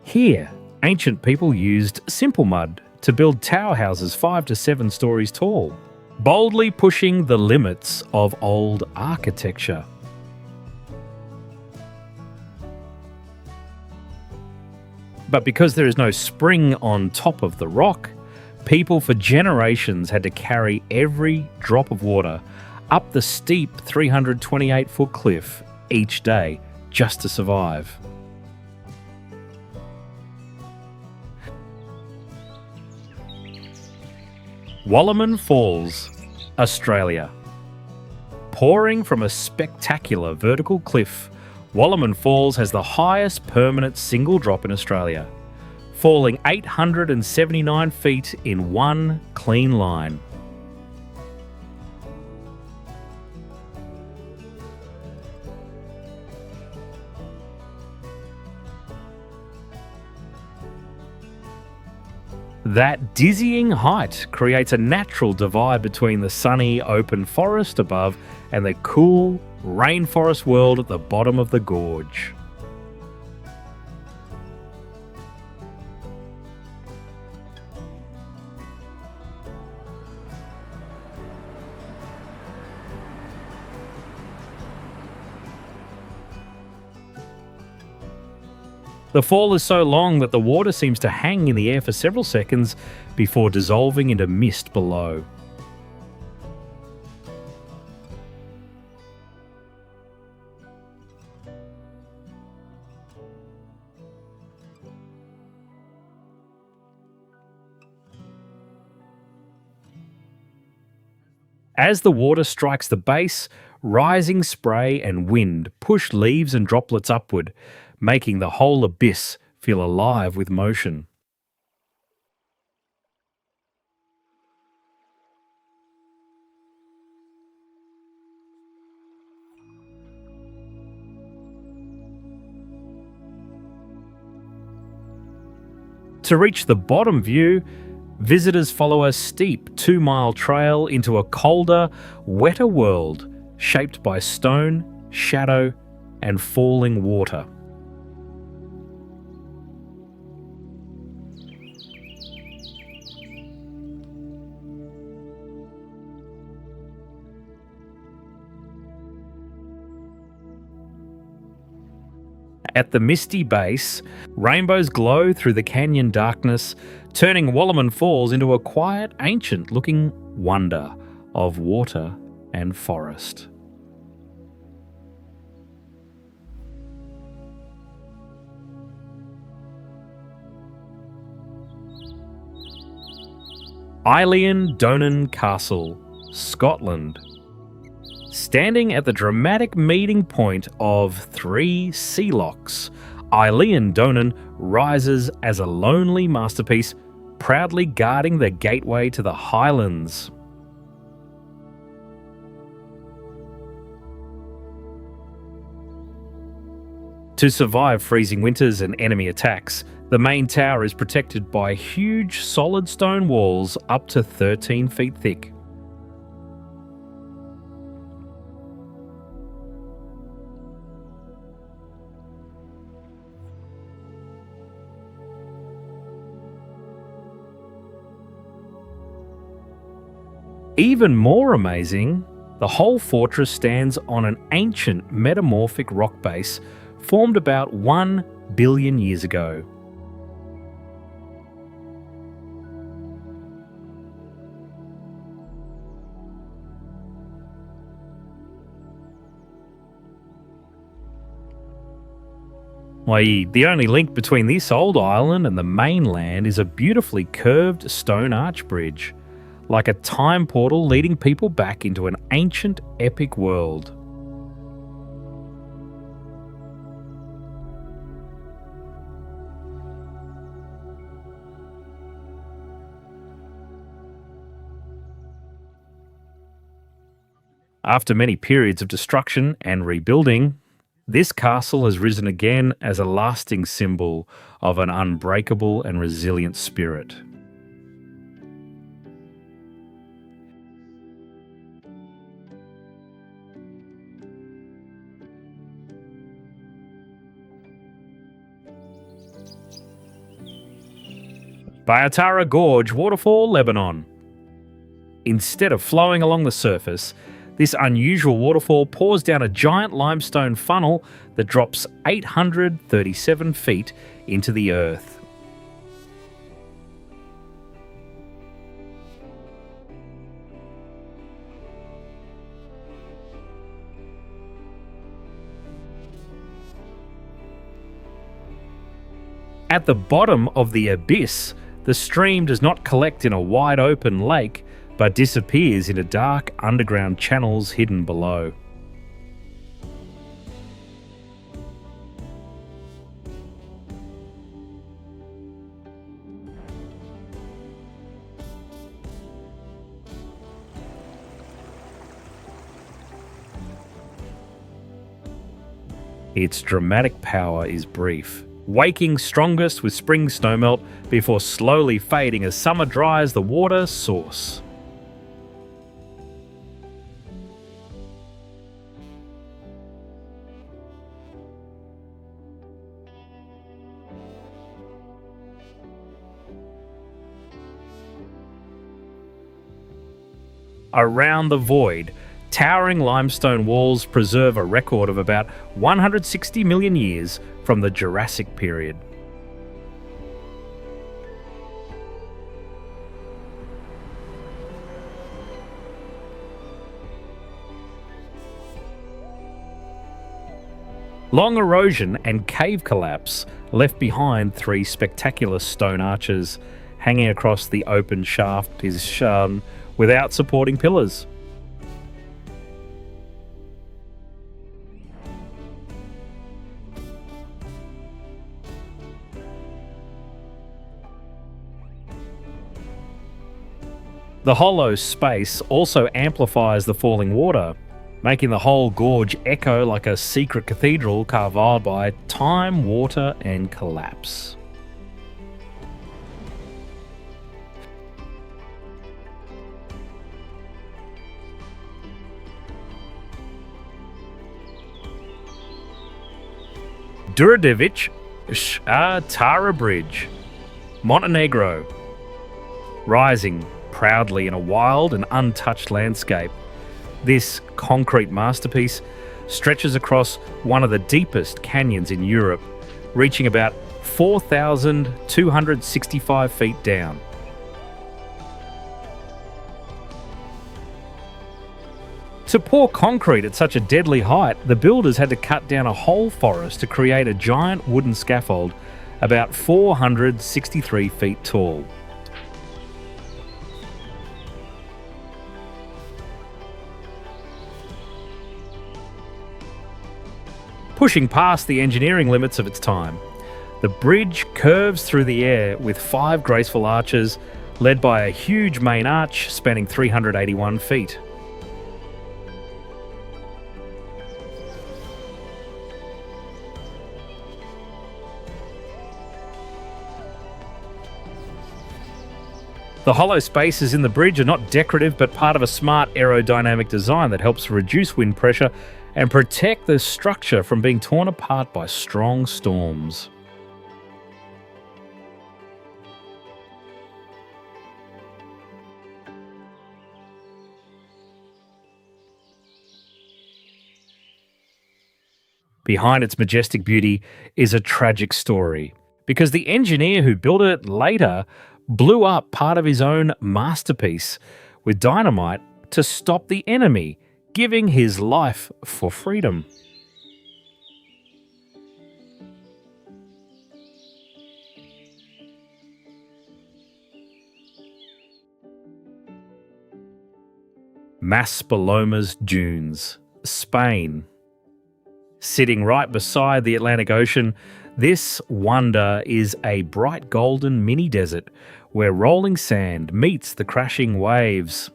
Speaker 1: Here, ancient people used simple mud to build tower houses 5 to 7 stories tall, boldly pushing the limits of old architecture. But because there is no spring on top of the rock, people for generations had to carry every drop of water up the steep 328-foot cliff each day just to survive. Wallerman Falls, Australia. Pouring from a spectacular vertical cliff, Wallerman Falls has the highest permanent single drop in Australia, falling 879 feet in one clean line. That dizzying height creates a natural divide between the sunny, open forest above and the cool, rainforest world at the bottom of the gorge. The fall is so long that the water seems to hang in the air for several seconds before dissolving into mist below. As the water strikes the base, rising spray and wind push leaves and droplets upward, making the whole abyss feel alive with motion. To reach the bottom view, visitors follow a steep 2-mile trail into a colder, wetter world shaped by stone, shadow, and falling water. At the misty base, rainbows glow through the canyon darkness, turning Wallaman Falls into a quiet, ancient-looking wonder of water and forest. Eilean Donan Castle, Scotland. Standing at the dramatic meeting point of 3 sea locks, Eilean Donan rises as a lonely masterpiece, proudly guarding the gateway to the Highlands. To survive freezing winters and enemy attacks, the main tower is protected by huge solid stone walls up to 13 feet thick. Even more amazing, the whole fortress stands on an ancient metamorphic rock base formed about 1 billion years ago. The only link between this old island and the mainland is a beautifully curved stone arch bridge, like a time portal leading people back into an ancient epic world. After many periods of destruction and rebuilding, this castle has risen again as a lasting symbol of an unbreakable and resilient spirit. Bayatara Gorge Waterfall, Lebanon. Instead of flowing along the surface, this unusual waterfall pours down a giant limestone funnel that drops 837 feet into the earth. At the bottom of the abyss, the stream does not collect in a wide open lake, but disappears into dark underground channels hidden below. Its dramatic power is brief, waking strongest with spring snowmelt before slowly fading as summer dries the water source. Around the void, towering limestone walls preserve a record of about 160 million years from the Jurassic period. Long erosion and cave collapse left behind 3 spectacular stone arches hanging across the open shaft is shown without supporting pillars. The hollow space also amplifies the falling water, making the whole gorge echo like a secret cathedral carved out by time, water, and collapse. Đurđević Tara Bridge, Montenegro, rising proudly in a wild and untouched landscape. This concrete masterpiece stretches across one of the deepest canyons in Europe, reaching about 4,265 feet down. To pour concrete at such a deadly height, the builders had to cut down a whole forest to create a giant wooden scaffold about 463 feet tall. Pushing past the engineering limits of its time, the bridge curves through the air with 5 graceful arches, led by a huge main arch spanning 381 feet. The hollow spaces in the bridge are not decorative but part of a smart aerodynamic design that helps reduce wind pressure and protect the structure from being torn apart by strong storms. Behind its majestic beauty is a tragic story, because the engineer who built it later blew up part of his own masterpiece with dynamite to stop the enemy, giving his life for freedom. Maspalomas Dunes, Spain. Sitting right beside the Atlantic Ocean, this wonder is a bright golden mini desert where rolling sand meets the crashing waves.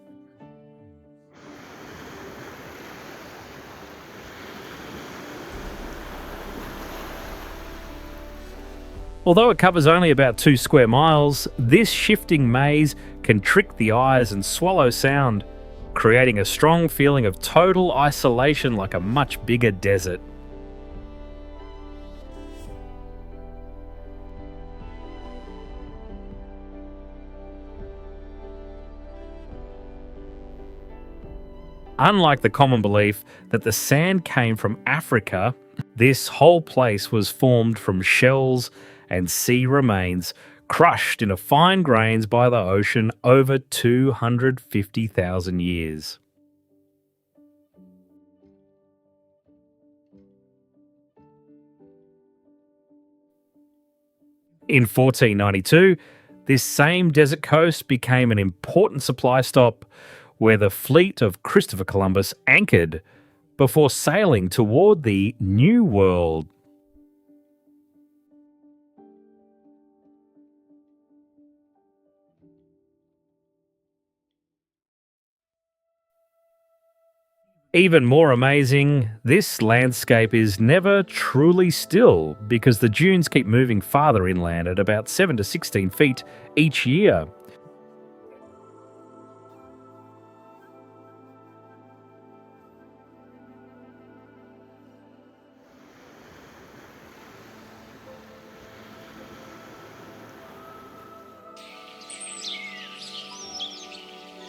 Speaker 1: Although it covers only about 2 square miles, this shifting maze can trick the eyes and swallow sound, creating a strong feeling of total isolation like a much bigger desert. Unlike the common belief that the sand came from Africa, this whole place was formed from shells and sea remains crushed into fine grains by the ocean over 250,000 years. In 1492, this same desert coast became an important supply stop where the fleet of Christopher Columbus anchored before sailing toward the New World. Even more amazing, this landscape is never truly still because the dunes keep moving farther inland at about 7 to 16 feet each year.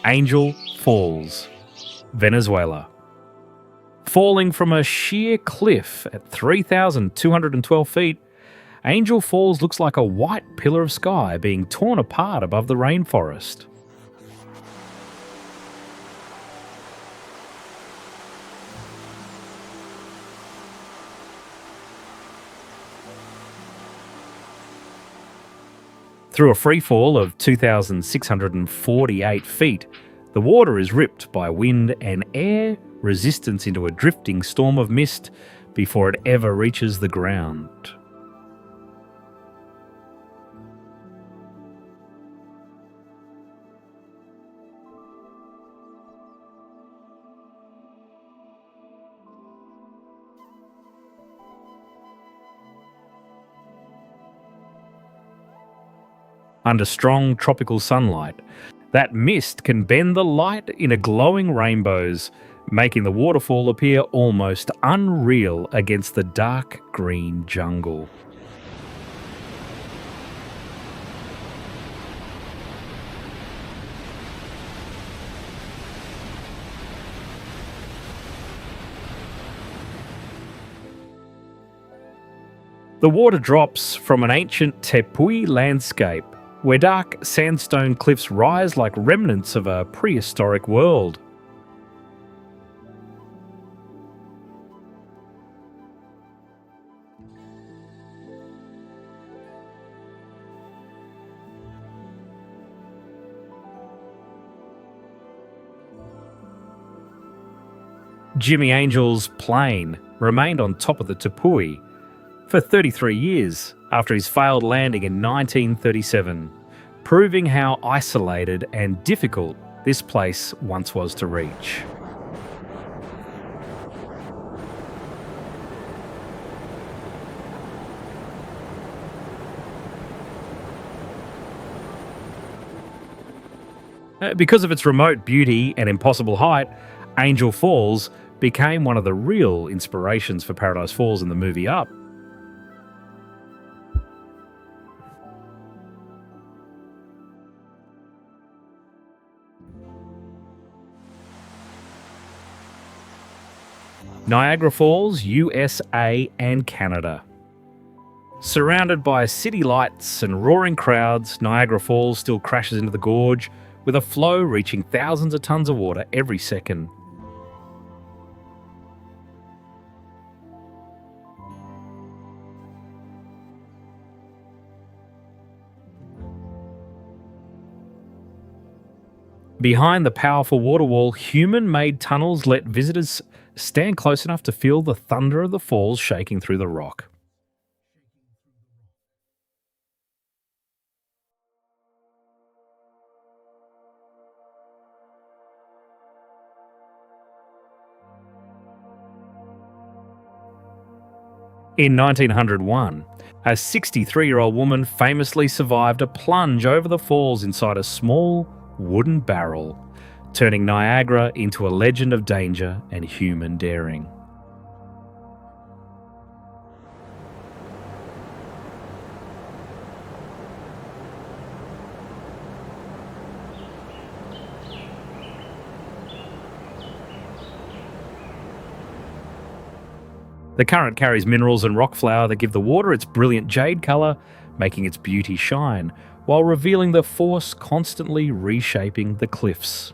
Speaker 1: Angel Falls, Venezuela. Falling from a sheer cliff at 3,212 feet, Angel Falls looks like a white pillar of sky being torn apart above the rainforest. Through a freefall of 2,648 feet, the water is ripped by wind and air resistance into a drifting storm of mist before it ever reaches the ground. Under strong tropical sunlight, that mist can bend the light into glowing rainbows, making the waterfall appear almost unreal against the dark green jungle. The water drops from an ancient tepui landscape, where dark sandstone cliffs rise like remnants of a prehistoric world. Jimmy Angel's plane remained on top of the tepui for 33 years after his failed landing in 1937, proving how isolated and difficult this place once was to reach. Because of its remote beauty and impossible height, Angel Falls became one of the real inspirations for Paradise Falls in the movie Up. Niagara Falls, USA and Canada. Surrounded by city lights and roaring crowds, Niagara Falls still crashes into the gorge with a flow reaching thousands of tons of water every second. Behind the powerful water wall, human-made tunnels let visitors stand close enough to feel the thunder of the falls shaking through the rock. In 1901, a 63-year-old woman famously survived a plunge over the falls inside a small wooden barrel, turning Niagara into a legend of danger and human daring. The current carries minerals and rock flour that give the water its brilliant jade colour, making its beauty shine, while revealing the force constantly reshaping the cliffs.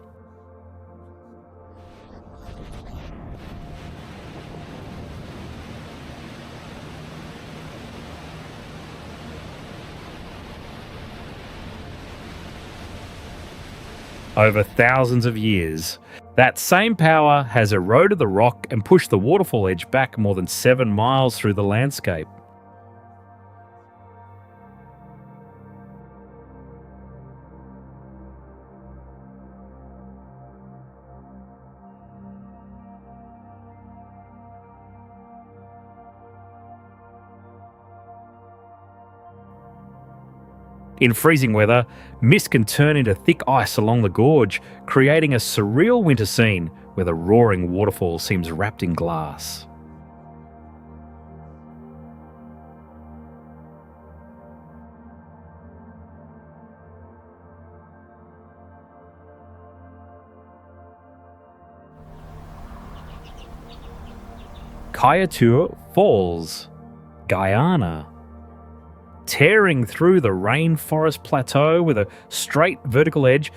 Speaker 1: Over thousands of years, that same power has eroded the rock and pushed the waterfall edge back more than 7 miles through the landscape. In freezing weather, mist can turn into thick ice along the gorge, creating a surreal winter scene where the roaring waterfall seems wrapped in glass. Kayatur Falls, Guyana. Tearing through the rainforest plateau with a straight vertical edge,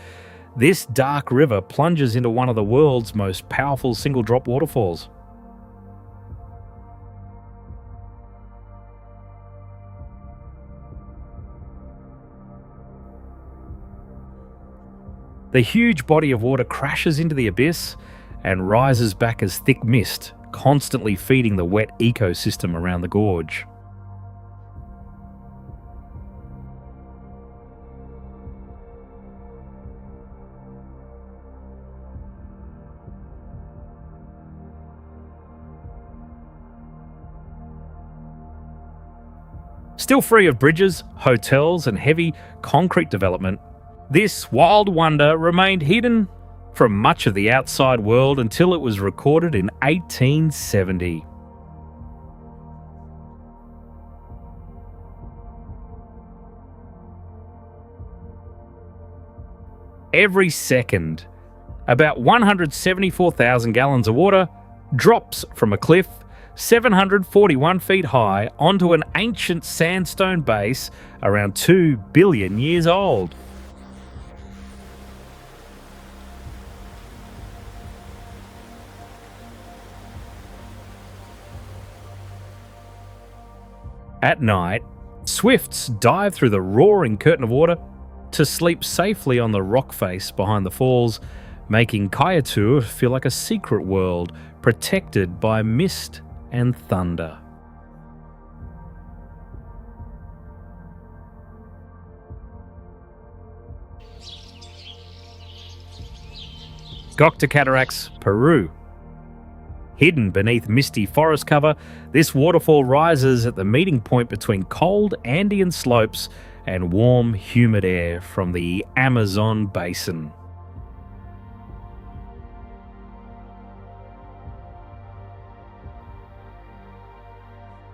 Speaker 1: this dark river plunges into one of the world's most powerful single-drop waterfalls. The huge body of water crashes into the abyss and rises back as thick mist, constantly feeding the wet ecosystem around the gorge. Still free of bridges, hotels, and heavy concrete development, this wild wonder remained hidden from much of the outside world until it was recorded in 1870. Every second, about 174,000 gallons of water drops from a cliff 741 feet high onto an ancient sandstone base around 2 billion years old. At night, swifts dive through the roaring curtain of water to sleep safely on the rock face behind the falls, making Kayatur feel like a secret world protected by mist and thunder. Gokta Cataracts, Peru. Hidden beneath misty forest cover, this waterfall rises at the meeting point between cold Andean slopes and warm, humid air from the Amazon basin.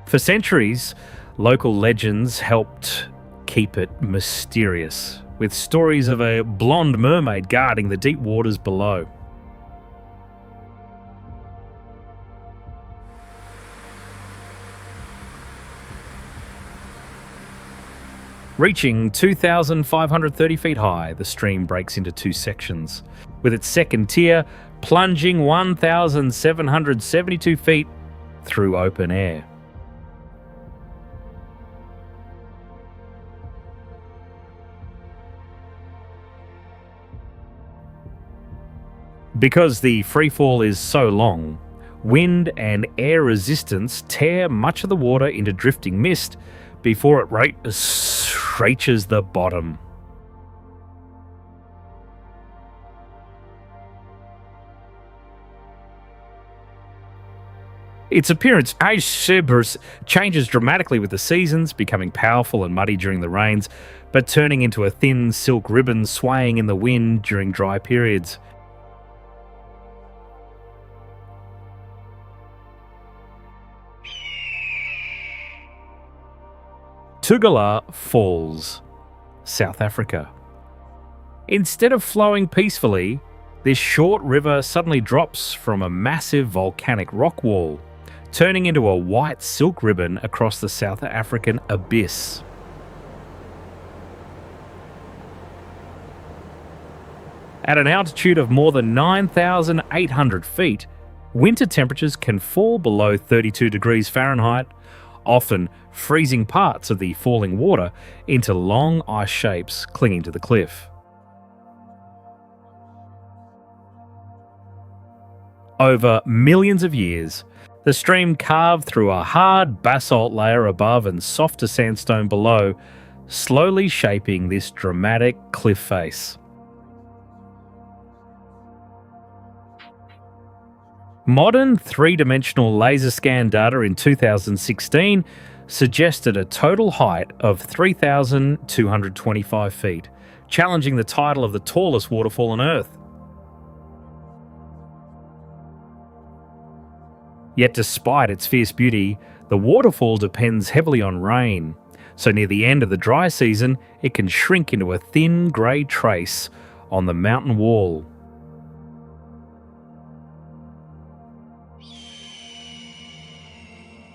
Speaker 1: For centuries, local legends helped keep it mysterious, with stories of a blonde mermaid guarding the deep waters below. Reaching 2,530 feet high, the stream breaks into two sections, with its second tier plunging 1,772 feet through open air. Because the freefall is so long, wind and air resistance tear much of the water into drifting mist before it reaches the bottom. Its appearance changes dramatically with the seasons, becoming powerful and muddy during the rains, but turning into a thin silk ribbon swaying in the wind during dry periods. Tugela Falls, South Africa. Instead of flowing peacefully, this short river suddenly drops from a massive volcanic rock wall, turning into a white silk ribbon across the South African abyss. At an altitude of more than 9,800 feet, winter temperatures can fall below 32 degrees Fahrenheit, often freezing parts of the falling water into long ice shapes clinging to the cliff. Over millions of years, the stream carved through a hard basalt layer above and softer sandstone below, slowly shaping this dramatic cliff face. Modern three-dimensional laser scan data in 2016 suggested a total height of 3,225 feet, challenging the title of the tallest waterfall on Earth. Yet despite its fierce beauty, the waterfall depends heavily on rain, so near the end of the dry season, it can shrink into a thin grey trace on the mountain wall.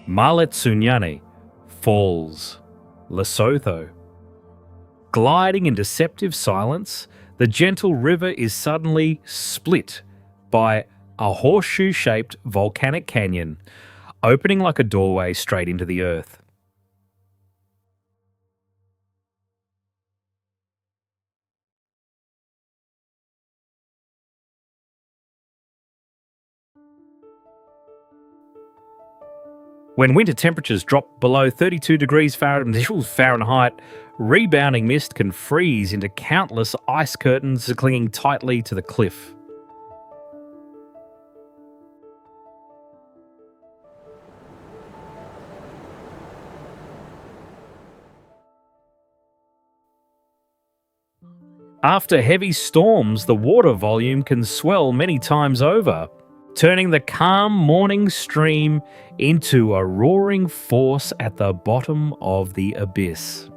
Speaker 1: Maletsunyane Falls, Lesotho. Gliding in deceptive silence, the gentle river is suddenly split by a horseshoe-shaped volcanic canyon, opening like a doorway straight into the earth. When winter temperatures drop below 32 degrees Fahrenheit, rebounding mist can freeze into countless ice curtains clinging tightly to the cliff. After heavy storms, the water volume can swell many times over, turning the calm morning stream into a roaring force at the bottom of the abyss.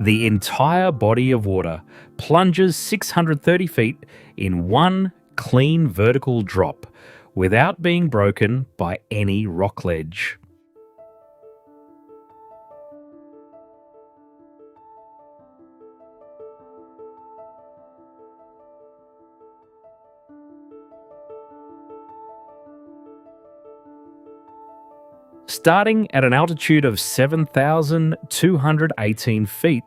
Speaker 1: The entire body of water plunges 630 feet in one clean vertical drop without being broken by any rock ledge. Starting at an altitude of 7,218 feet,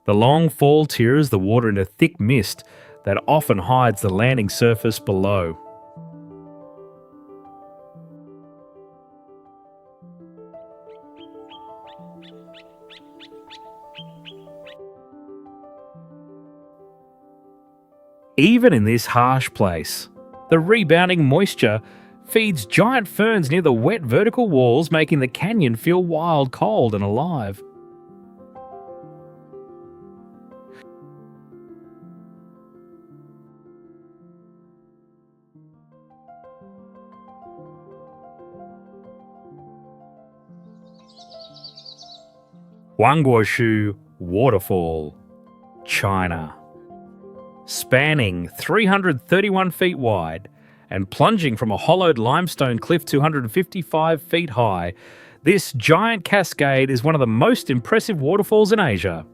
Speaker 1: the long fall tears the water into thick mist that often hides the landing surface below. Even in this harsh place, the rebounding moisture feeds giant ferns near the wet vertical walls, making the canyon feel wild, cold, and alive. Huangguoshu Waterfall, China. Spanning 331 feet wide and plunging from a hollowed limestone cliff 255 feet high, this giant cascade is one of the most impressive waterfalls in Asia.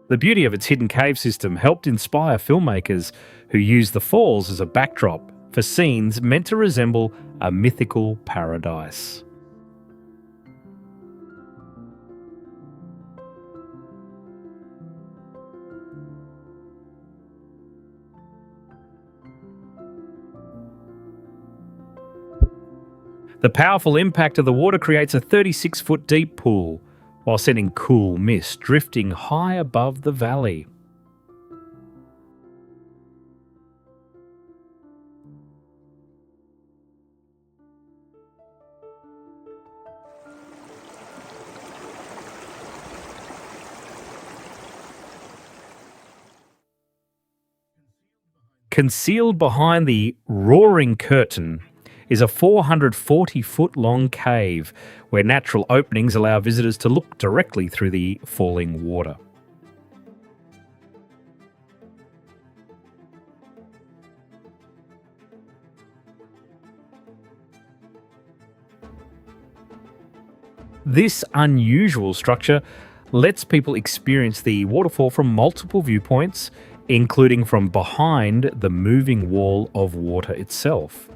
Speaker 1: The beauty of its hidden cave system helped inspire filmmakers who used the falls as a backdrop for scenes meant to resemble a mythical paradise. The powerful impact of the water creates a 36-foot deep pool, while sending cool mist drifting high above the valley. Concealed behind the roaring curtain is a 440-foot long cave where natural openings allow visitors to look directly through the falling water. This unusual structure lets people experience the waterfall from multiple viewpoints, including from behind the moving wall of water itself.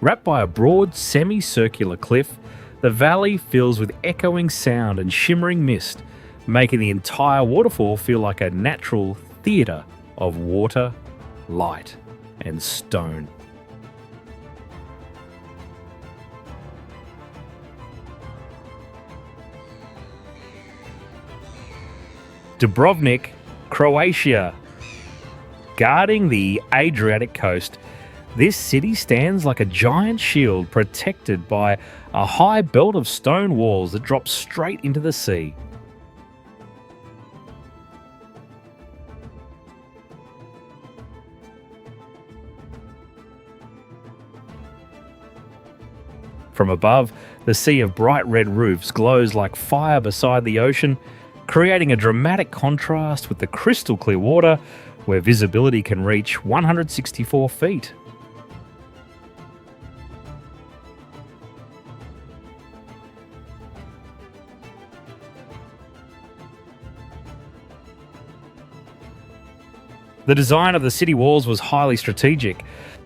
Speaker 1: Wrapped by a broad, semicircular cliff, the valley fills with echoing sound and shimmering mist, making the entire waterfall feel like a natural theatre of water, light, and stone. Dubrovnik, Croatia. Guarding the Adriatic coast, this city stands like a giant shield protected by a high belt of stone walls that drop straight into the sea. From above, the sea of bright red roofs glows like fire beside the ocean, creating a dramatic contrast with the crystal clear water where visibility can reach 164 feet. The design of the city walls was highly strategic,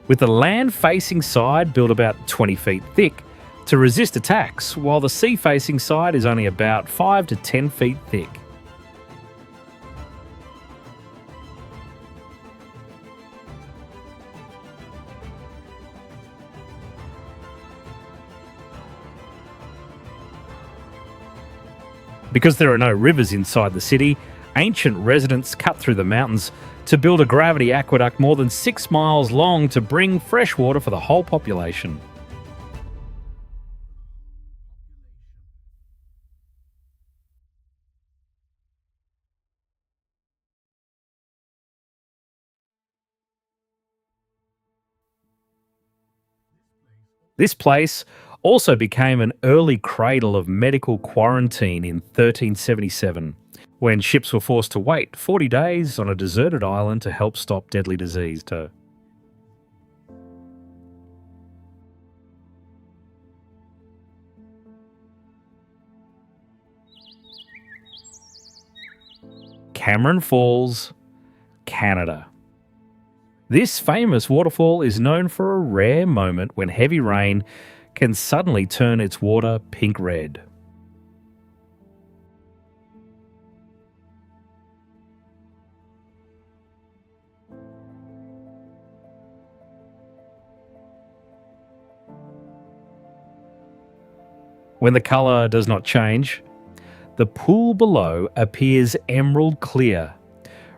Speaker 1: with the land-facing side built about 20 feet thick to resist attacks, while the sea-facing side is only about 5 to 10 feet thick. Because there are no rivers inside the city, ancient residents cut through the mountains to build a gravity aqueduct more than 6 miles long to bring fresh water for the whole population. This place also became an early cradle of medical quarantine in 1377, when ships were forced to wait 40 days on a deserted island to help stop deadly disease. Cameron Falls, Canada. This famous waterfall is known for a rare moment when heavy rain can suddenly turn its water pink red. When the colour does not change, the pool below appears emerald clear,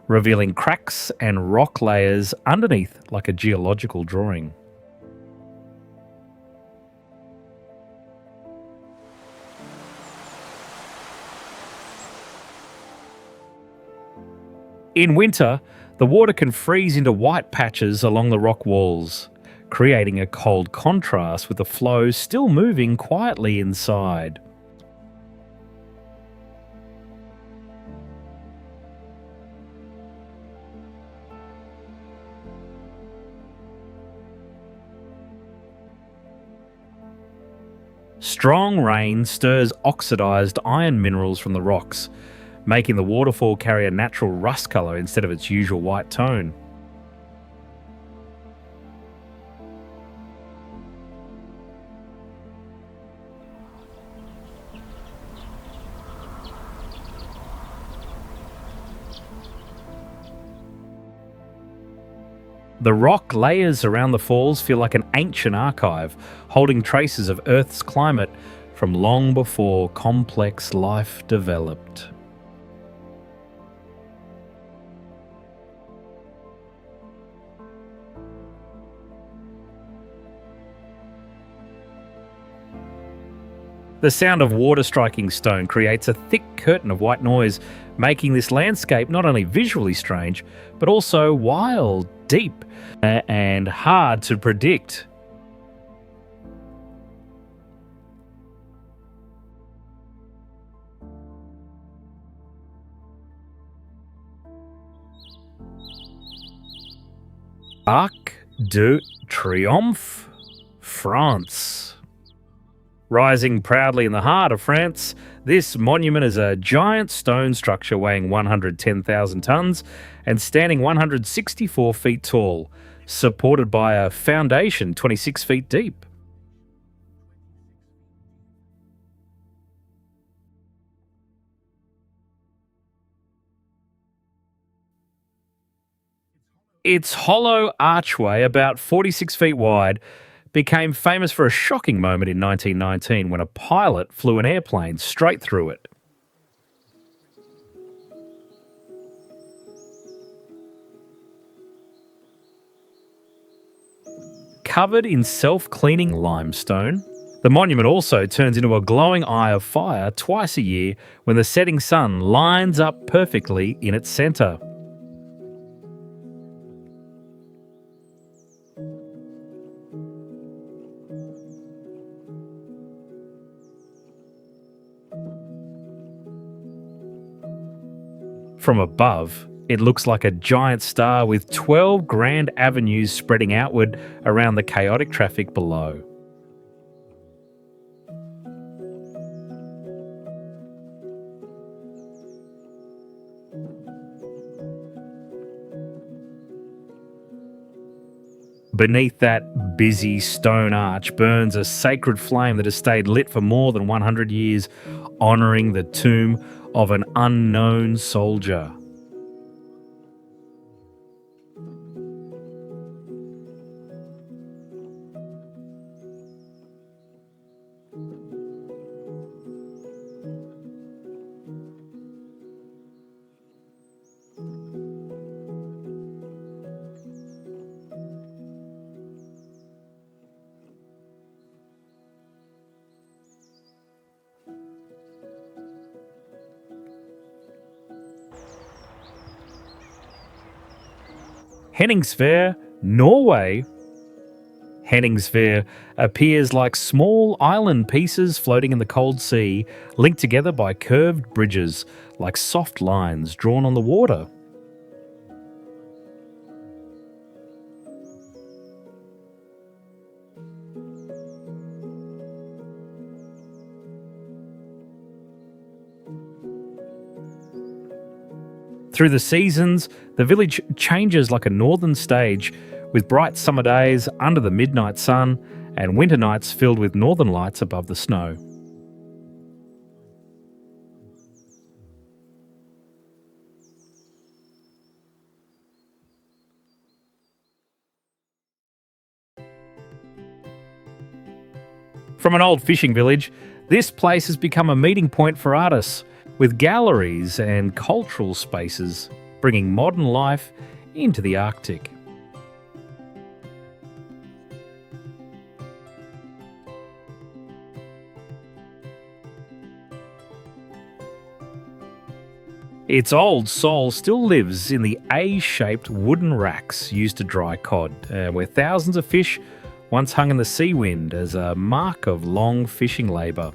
Speaker 1: revealing cracks and rock layers underneath like a geological drawing. In winter, the water can freeze into white patches along the rock walls, creating a cold contrast with the flow still moving quietly inside. Strong rain stirs oxidised iron minerals from the rocks, making the waterfall carry a natural rust colour instead of its usual white tone. The rock layers around the falls feel like an ancient archive, holding traces of Earth's climate from long before complex life developed. The sound of water striking stone creates a thick curtain of white noise, making this landscape not only visually strange, but also wild, deep, and hard to predict. Arc de Triomphe, France. Rising proudly in the heart of France, this monument is a giant stone structure weighing 110,000 tonnes and standing 164 feet tall, supported by a foundation 26 feet deep. Its hollow archway, about 46 feet wide, became famous for a shocking moment in 1919 when a pilot flew an airplane straight through it. Covered in self-cleaning limestone, the monument also turns into a glowing eye of fire twice a year when the setting sun lines up perfectly in its centre. From above, it looks like a giant star with 12 grand avenues spreading outward around the chaotic traffic below. Beneath that busy stone arch burns a sacred flame that has stayed lit for more than 100 years, honouring the tomb of an unknown soldier. Henningsvær, Norway. Henningsvær appears like small island pieces floating in the cold sea, linked together by curved bridges, like soft lines drawn on the water. Through the seasons, the village changes like a northern stage, with bright summer days under the midnight sun and winter nights filled with northern lights above the snow. From an old fishing village, this place has become a meeting point for artists, with galleries and cultural spaces bringing modern life into the Arctic. Its old soul still lives in the A-shaped wooden racks used to dry cod, where thousands of fish once hung in the sea wind as a mark of long fishing labour.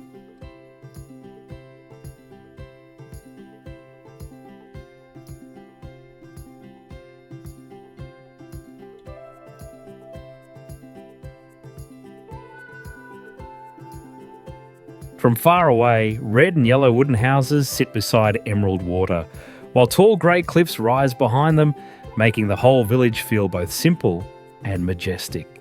Speaker 1: From far away, red and yellow wooden houses sit beside emerald water, while tall grey cliffs rise behind them, making the whole village feel both simple and majestic.